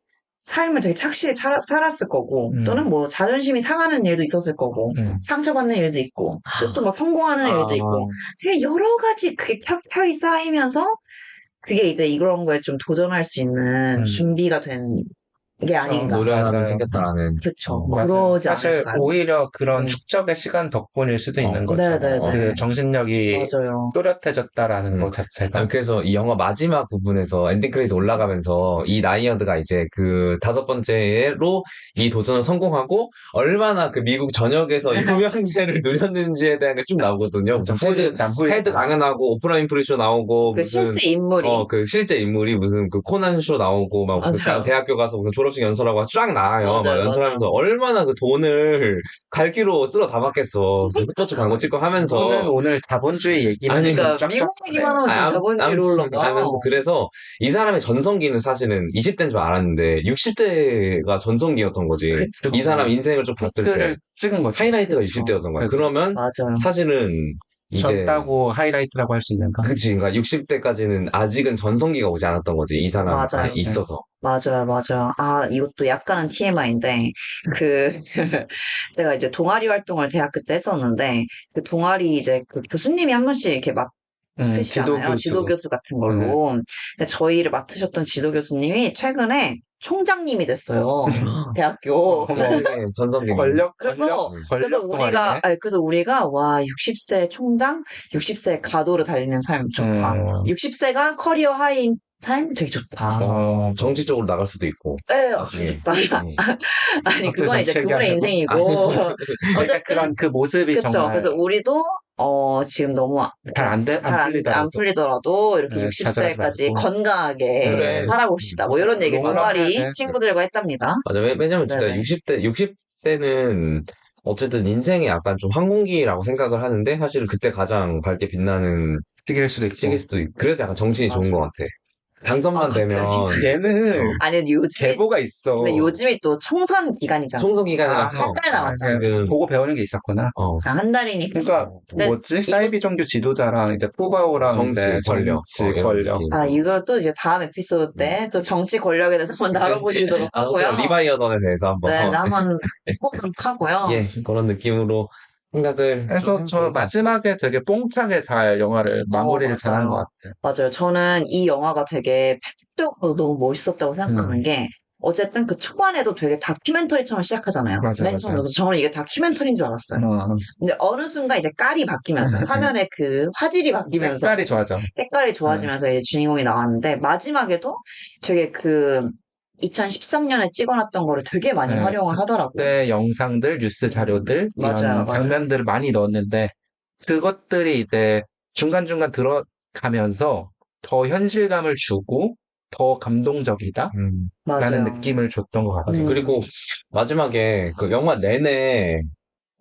삶을 되게 착실히 살았을 거고 또는 뭐 자존심이 상하는 일도 있었을 거고 상처받는 일도 있고 또 뭐 성공하는 일도 있고 되게 여러 가지 그게 켜켜이 쌓이면서 그게 이제 이런 거에 좀 도전할 수 있는 준비가 된 게 아닌가. 노련함이 맞아요. 생겼다라는. 그쵸. 맞아요. 그러지 사실 않을까요? 오히려 그런 네. 축적의 시간 덕분일 수도 있는 거죠. 네네네. 그 정신력이 맞아요. 또렷해졌다라는 것 자체가. 그래서 이 영화 마지막 부분에서 엔딩 크레딧 올라가면서 이 나이아드가 이제 그 5번째로 이 도전을 성공하고 얼마나 그 미국 전역에서 유명세를 누렸는지에 대한 게 쭉 나오거든요. 헤드 장연하고 오프라 윈프리 쇼 나오고 그 무슨 실제 인물이. 그 실제 인물이 무슨 그 코난 쇼 나오고 막 맞아요. 대학교 가서 무슨 졸업식 연설하고 쫙 나와요. 막 맞아요, 연설하면서 얼마나 그 돈을 갈기로 쓸어 담았겠어. 스포츠 광고 찍고 하면서. 저는 오늘 자본주의 얘기는 그러니까 쫙쫙 미국 얘기만 하면 좀 자본주의로 올라가. 그래서 이 사람의 전성기는 사실은 20대인 줄 알았는데 60대가 전성기였던 거지. 이 사람 인생을 좀 봤을 때 찍은 거죠. 하이라이트가 60대였던 거야. 그러면 맞아요. 사실은 이제 젊다고 하이라이트라고 할 수 있는가? 그치. 그러니까 60대까지는 아직은 전성기가 오지 않았던 거지. 이 사람 맞아요. 안에 있어서. 맞아요. 이것도 약간은 TMI인데, 제가 이제 동아리 활동을 대학교 때 했었는데, 그 동아리 이제 그 교수님이 한 분씩 이렇게 맡으시잖아요. 지도교수 같은 걸로. 근데 저희를 맡으셨던 지도교수님이 최근에 총장님이 됐어요. 대학교. 전성기. 그래서 우리가, 와, 60세 총장, 60세 가도를 달리는 삶 좋다. 60세가 커리어 하이인 삶이 되게 좋다. 정치 쪽으로 나갈 수도 있고. 네, 나중에. 좋다. 아니, 어떤 그건 이제 정치 그분의 얘기하냐고? 인생이고. 그러니까 어쨌든, 그런 그 모습이 그쵸. 정말 그래서 우리도, 지금 너무 안 안 풀리더라도 이렇게 네, 좌절하지 60세까지 말고. 건강하게 그래. 살아봅시다. 뭐 이런 얘기를 롱런 주말이 해야 돼. 친구들과 했답니다. 맞아. 왜냐면 진짜 네네. 60대는 어쨌든 인생에 약간 좀 항공기라고 생각을 하는데 사실 그때 가장 밝게 빛나는 시기일 수도 있고. 시기일 수도 있고. 그래서 약간 정신이 좋은 것 같아. 당선만 갑자기. 되면 얘는 아니, 근데 요즘에, 제보가 있어. 근데 요즘이 또 총선 기간이잖아. 총선 기간이라서 한 달 남았잖아. 지금 보고 배우는 게 있었구나. 한 달이니까. 그러니까 근데 뭐지? 사이비 종교 지도자랑 이제 푸바오랑 정치, 이제 권력, 정치, 이런 권력. 느낌. 이걸 또 이제 다음 에피소드 때 또 정치 권력에 대해서 한번 다뤄보시도록 하고요. 리바이어던에 대해서 한번 네, 한번 해보도록 하고요. 예, 그런 느낌으로 생각을 그래서 좀 저 해보고 마지막에 되게 뽕차게 잘 영화를 마무리를 잘한 것 같아요. 맞아요. 저는 이 영화가 되게 팩트적으로 너무 멋있었다고 생각하는 게 어쨌든 그 초반에도 되게 다큐멘터리처럼 시작하잖아요. 맞아, 맨 맞아. 처음에. 그래서 저는 이게 다큐멘터리인 줄 알았어요. 근데 어느 순간 이제 깔이 바뀌면서 화면에 그 화질이 바뀌면서 색깔이 좋아져. 색깔이 좋아지면서 이제 주인공이 나왔는데 마지막에도 되게 그 2013년에 찍어놨던 거를 되게 많이 네, 활용을 하더라고요. 그때 영상들, 뉴스 자료들 맞아요, 이런 맞아요. 장면들을 많이 넣었는데 그것들이 이제 중간중간 들어가면서 더 현실감을 주고 더 감동적이다 라는 맞아요. 느낌을 줬던 것 같아요. 그리고 마지막에 그 영화 내내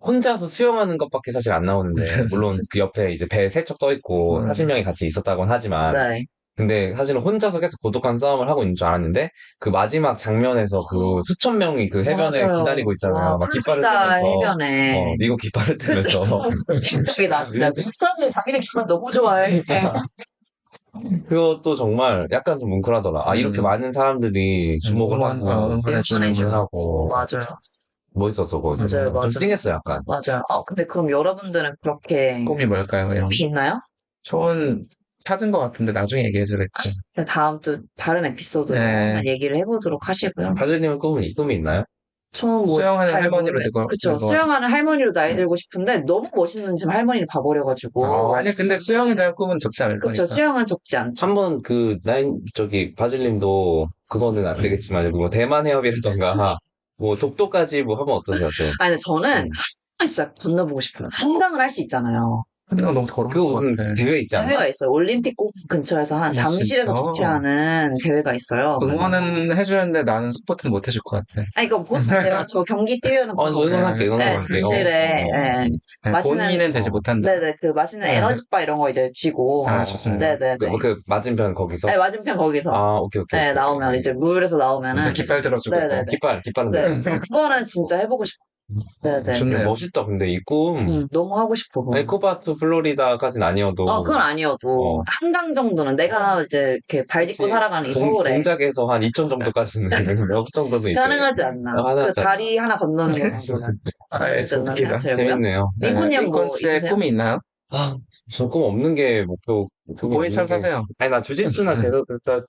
혼자서 수영하는 것밖에 사실 안 나오는데 물론 그 옆에 이제 배 세척 떠 있고 40명이 같이 있었다고는 하지만 네. 근데 사실은 혼자서 계속 고독한 싸움을 하고 있는 줄 알았는데 그 마지막 장면에서 그 수천 명이 그 해변에 맞아요. 기다리고 있잖아요. 와, 막 깃발을 플로리다 뜨면서 해변에. 미국 깃발을 뜨면서 갑자기나 진짜 사람들이 자기네 기분 너무 좋아해. 그것도 정말 약간 좀 뭉클하더라. 이렇게 많은 사람들이 주목을 하고 응원해주는 걸 하고 맞아요. 멋있었어 거기. 맞아요, 좀 맞아요. 찡했어 약간. 맞아요. 근데 그럼 여러분들은 그렇게 꿈이 뭘까요? 꿈이 있나요? 저는 찾은 것 같은데 나중에 얘기해 드릴게요. 다음 또 다른 에피소드로 네. 한번 얘기를 해보도록 하시고요. 바질님은 꿈이 있나요? 저는 수영하는 잘 할머니로 그쵸. 늙어. 수영하는 할머니로 나이 들고 싶은데 너무 멋있는 지금 할머니를 봐버려가지고. 아니 근데 수영에 대한 꿈은 적지 않을 그쵸. 거니까. 수영은 적지 않죠. 한번 바질님도 그거는 안 되겠지만 뭐 대만 해협이라던가 뭐 독도까지 뭐 하면 어떠세요 또? 근데 저는 진짜 건너보고 싶어요. 한강을 할 수 있잖아요. 근데 너무 더러울 그거 것 무슨 같아. 대회 있지 않나? 대회가 있어요. 올림픽 꼭 근처에서 한 잠실에서 진짜? 주최하는 대회가 있어요. 응원은 해주는데 나는 스포츠는 못 해줄 것 같아. 이거 보세요. 저 경기 뛰면은 응원할게. 네, 잠실에 본인은 되지 못한다. 네네 그 맛있는 에너지바 이런 거 이제 쥐고 좋습니다. 네네네 그 맞은편 거기서? 네 맞은편 거기서 오케이. 네 나오면 이제 물에서 나오면은 이제 깃발 들어주고. 네네네 깃발은 네 그거는 진짜 해보고 싶어. 네네 좋네요. 멋있다 근데 이 꿈. 너무 하고 싶어. 에코바트 플로리다까지는 아니어도 그건 아니어도 한강 정도는 내가 이제 이렇게 발 딛고 살아가는 이 서울에 동작에서 한 2천 정도까지는 몇 정도는 이제 가능하지 않나. 그 다리 하나 건너는 거 정도는 가능하지 않나 생각해요. 재밌네요. 민코님 뭐 링컨스의 있으세요? 꿈이 있나요? 저 꿈 없는 게 목표. 모인참 사세요. 아니 나 주짓수나 계속 일단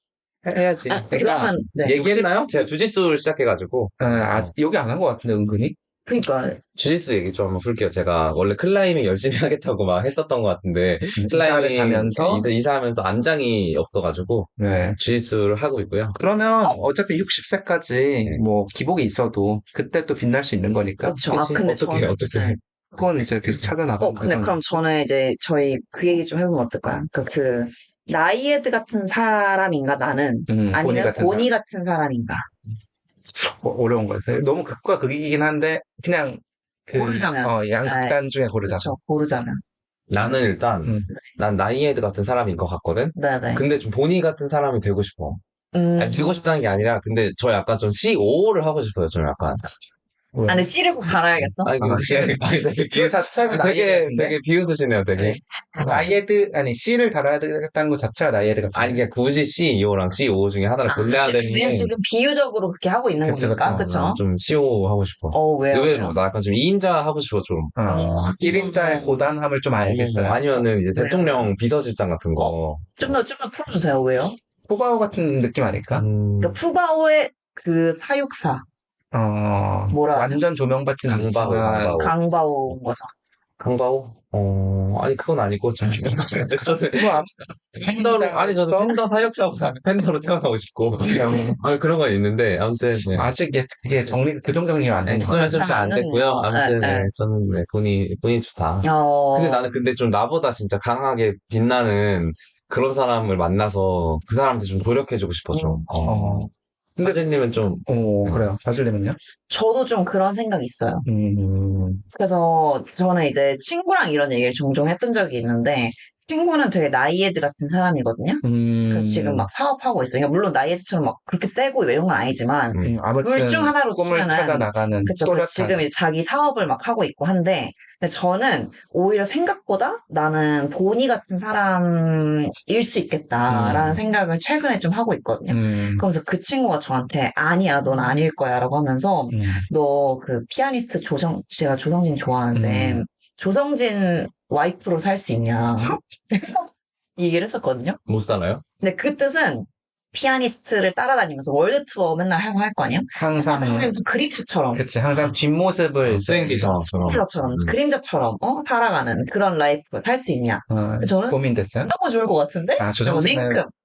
해야지. 그러면 네. 얘기했나요? 제가 주짓수를 시작해가지고. 여기 안 한 것 같은데 은근히. 그러니까 주짓수 얘기 좀 한번 풀게요. 제가 원래 클라이밍 열심히 하겠다고 막 했었던 것 같은데 클라이밍 가면서 이사하면서 안장이 없어가지고 주짓수를 하고 있고요. 그러면 어차피 60세까지 뭐 기복이 있어도 그때 또 빛날 수 있는 거니까. 그렇죠. 근데 어떻게? 그건 이제 계속 찾아나가는 근데 그럼 저는 이제 저희 그 얘기 좀 해보면 어떨까요? 그 나이에드 같은 사람인가 나는 아니면 보니 같은 사람인가? 어려운 거였어요. 너무 극과 극이긴 한데 그냥 고르자면 양극단 중에 고르자면. 그렇죠. 고르자면 나는 일단 난 나이에드 같은 사람인 것 같거든. 네네. 근데 좀 보니 같은 사람이 되고 싶어. 아니, 되고 싶다는 게 아니라 근데 저 약간 좀 CO를 하고 싶어요. 좀 약간. 근데 C를 꼭 달아야겠어? 그 자체가 되게 비웃으시네요, 되게. C를 달아야 되겠다는 것 자체가 나이에드 같은. 아니, 그냥 굳이 CEO 중에 하나를 골라야 되는데. 지금 비유적으로 그렇게 하고 있는 거니까, 그쵸? 좀 CEO 하고 싶어. 왜요? 의외로, 나 약간 좀 2인자 하고 싶어, 좀. 1인자의 고단함을 좀 알겠어요. 아니면은 이제 대통령 비서실장 같은 거. 좀 더 풀어주세요, 왜요? 푸바오 같은 느낌 아닐까? 그러니까 푸바오의 그 사육사. 뭐라 하죠? 완전 조명받진 않지만 강바오인 거죠. 강바오? 아니, 그건 아니고, 저는 팬더로, 아니, 저는 팬더 사역사보다 팬더로 태어나고 싶고. 아니, 그런 건 있는데, 아무튼, 네. 아직 이게 교정 정리가 안 네, 된 그건 거야. 안 됐고요. 아무튼, 네, 네. 네, 저는, 네, 본인이 좋다. 근데 나는 좀 나보다 진짜 강하게 빛나는 그런 사람을 만나서 그 사람한테 좀 노력해주고 싶어, 좀. 근데, 사진님은 좀, 그래요. 바질님은요? 저도 좀 그런 생각이 있어요. 음, 그래서 저는 이제 친구랑 이런 얘기를 종종 했던 적이 있는데, 친구는 되게 나이에드 같은 사람이거든요. 그래서 지금 막 사업하고 있어요. 그러니까 물론 나이에드처럼 막 그렇게 세고 이런 건 아니지만, 둘 중 하나로 꿈을 치면은, 찾아 나가는 그쵸. 지금 이제 자기 사업을 막 하고 있고 한데, 근데 저는 오히려 생각보다 나는 보니 같은 사람일 수 있겠다라는 생각을 최근에 좀 하고 있거든요. 그러면서 그 친구가 저한테, 아니야, 넌 아닐 거야 라고 하면서, 너 그 피아니스트 제가 조성진 좋아하는데, 조성진 와이프로 살 수 있냐. 이 얘기를 했었거든요. 못 살아요? 근데 그 뜻은 피아니스트를 따라다니면서 월드 투어 맨날 하고 할 거 아니에요? 항상 따라다니면서 그림자처럼. 그치, 항상 뒷모습을 수행기사처럼. 그림자처럼 살아가는 그런 라이프 살 수 있냐. 저는 고민됐어요? 너무 좋을 것 같은데?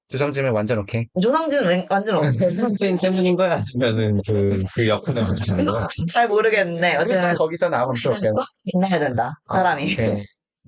조성진은 완전 오케이. 조성진은 완전 없어요. 조성진 때문인 거야? 아니면은 그 역할을 하는 거야? 잘 모르겠는데 어쨌든 거기서 나오면 또 오케이. 빛나야 된다. 사람이. 오케이.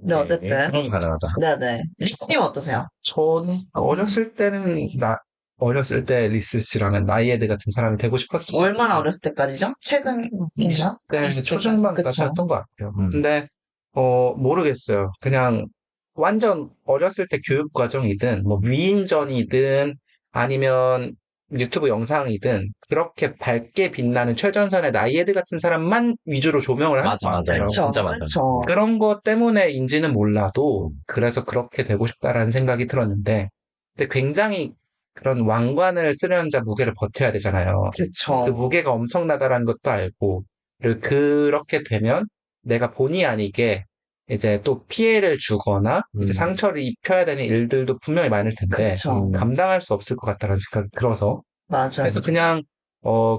네, 어쨌든. 그럼 가능하다. 네네. 리스님 어떠세요? 저는 어렸을 때 리스 씨라는 나이에드 같은 사람이 되고 싶었어요. 얼마나 어렸을 때까지죠? 최근인가? 네, 20대 초중반까지였던 것 같아요. 근데 모르겠어요. 그냥 완전 어렸을 때 교육 과정이든 뭐 위인전이든 아니면 유튜브 영상이든 그렇게 밝게 빛나는 최전선의 나이에드 같은 사람만 위주로 조명을 하는 것 같아요. 그쵸, 진짜 맞아요. 그쵸. 그런 것 때문에인지는 몰라도 그래서 그렇게 되고 싶다라는 생각이 들었는데 근데 굉장히 그런 왕관을 쓰려는 자 무게를 버텨야 되잖아요. 그쵸. 그 무게가 엄청나다라는 것도 알고 그리고 그렇게 되면 내가 본의 아니게 이제 또 피해를 주거나 이제 상처를 입혀야 되는 일들도 분명히 많을 텐데 그쵸. 감당할 수 없을 것 같다는 생각이 들어서 맞아요. 그래서 그냥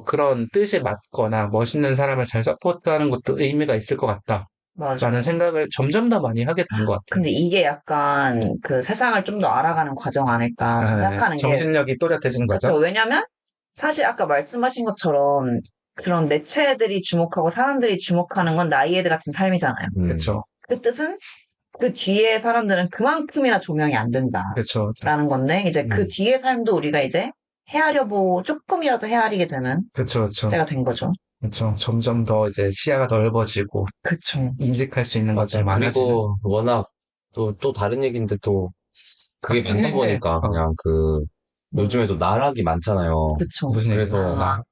그런 뜻이 맞거나 멋있는 사람을 잘 서포트하는 것도 의미가 있을 것 같다. 맞아. 라는 생각을 점점 더 많이 하게 된 것 같아요. 근데 이게 약간 그 세상을 좀 더 알아가는 과정 아닐까 좀 생각하는 게. 정신력이 또렷해지는 거죠. 그렇죠. 왜냐면 사실 아까 말씀하신 것처럼 그런 매체들이 주목하고 사람들이 주목하는 건 나이에드 같은 삶이잖아요. 그렇죠. 그 뜻은 그 뒤에 사람들은 그만큼이나 조명이 안 된다. 그렇죠. 라는 건데 이제 그 뒤의 삶도 우리가 이제 조금이라도 헤아리게 되는 그렇죠. 때가 된 거죠. 그렇죠. 점점 더 이제 시야가 넓어지고 그렇죠. 인식할 수 있는 것들이 많아지는. 그리고 워낙 또 다른 얘기인데 또 그게 맞다 보니까 그냥 요즘에도 나락이 많잖아요. 그렇죠. 그래서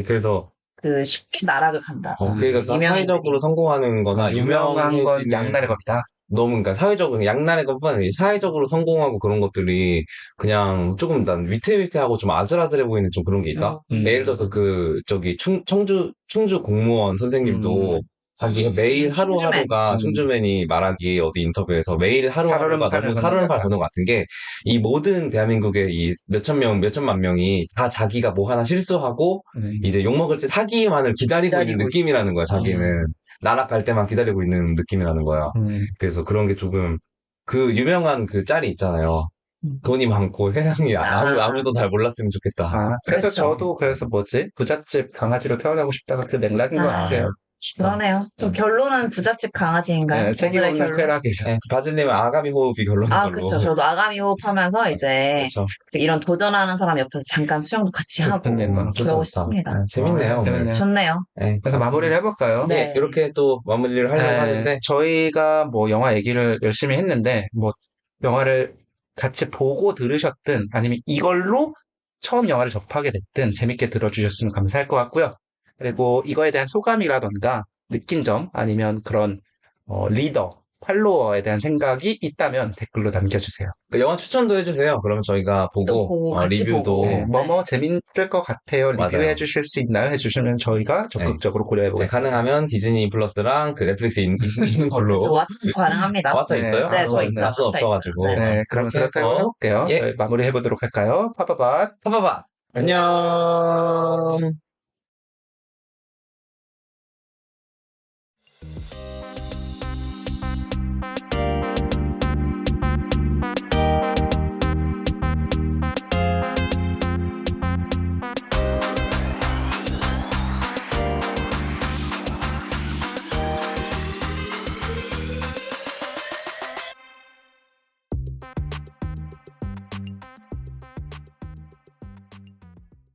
그래서 그 쉽게 나락을 간다. 그러니까 사회적으로 성공하는 거나 유명한 건 유명해지는 양날의 겁이다. 너무 그러니까 사회적으로 양날의 것뿐 아니라 사회적으로 성공하고 그런 것들이 그냥 조금 난 위태위태하고 좀 아슬아슬해 보이는 좀 그런 게 있다. 예를 들어서 저기 충주 공무원 선생님도 자기가 매일 하루하루가 충주맨이 말하기 어디 인터뷰에서 매일 하루하루가 너무 살얼음팔 거는 것 같은 게 이 모든 대한민국의 이 몇천만 명이 다 자기가 뭐 하나 실수하고 이제 욕먹을 짓 하기만을 기다리고 있는 느낌이라는 거야. 자기는 나락갈 때만 기다리고 있는 느낌이라는 거야. 그래서 그런 게 조금 그 유명한 그 짤이 있잖아요. 돈이 많고 세상이 아무도 잘 몰랐으면 좋겠다. 그래서 저도 부잣집 강아지로 태어나고 싶다가 그 맥락인 것 같아요. 그러네요. 또 결론은 부잣집 강아지인가요? 네, 책임 없는 쾌락이죠. 네, 바질님은 아가미 호흡이 결론인 걸로. 그쵸. 저도 아가미 호흡하면서 이제 이런 도전하는 사람 옆에서 잠깐 수영도 같이 하고 그러고 싶습니다. 재밌네요. 좋네요. 네, 그래서 마무리를 해볼까요? 네, 이렇게 또 마무리를 하려고 하는데 저희가 뭐 영화 얘기를 열심히 했는데 뭐 영화를 같이 보고 들으셨든 아니면 이걸로 처음 영화를 접하게 됐든 재밌게 들어주셨으면 감사할 것 같고요. 그리고 이거에 대한 소감이라던가 느낀 점 아니면 그런 리더, 팔로워에 대한 생각이 있다면 댓글로 남겨주세요. 영화 추천도 해주세요. 그러면 저희가 보고 리뷰도 뭐뭐 재밌을 것 같아요. 리뷰해 주실 수 있나요? 해주시면 저희가 적극적으로 고려해 보겠습니다. 가능하면 디즈니 플러스랑 그 넷플릭스 있는 걸로. 왓챠 가능합니다. 왓챠 있어요? 네, 저 있어요. 왓챠 없어가지고. 네, 그럼 그렇게 해볼게요. 저희 마무리해 보도록 할까요? 파파밭. 안녕.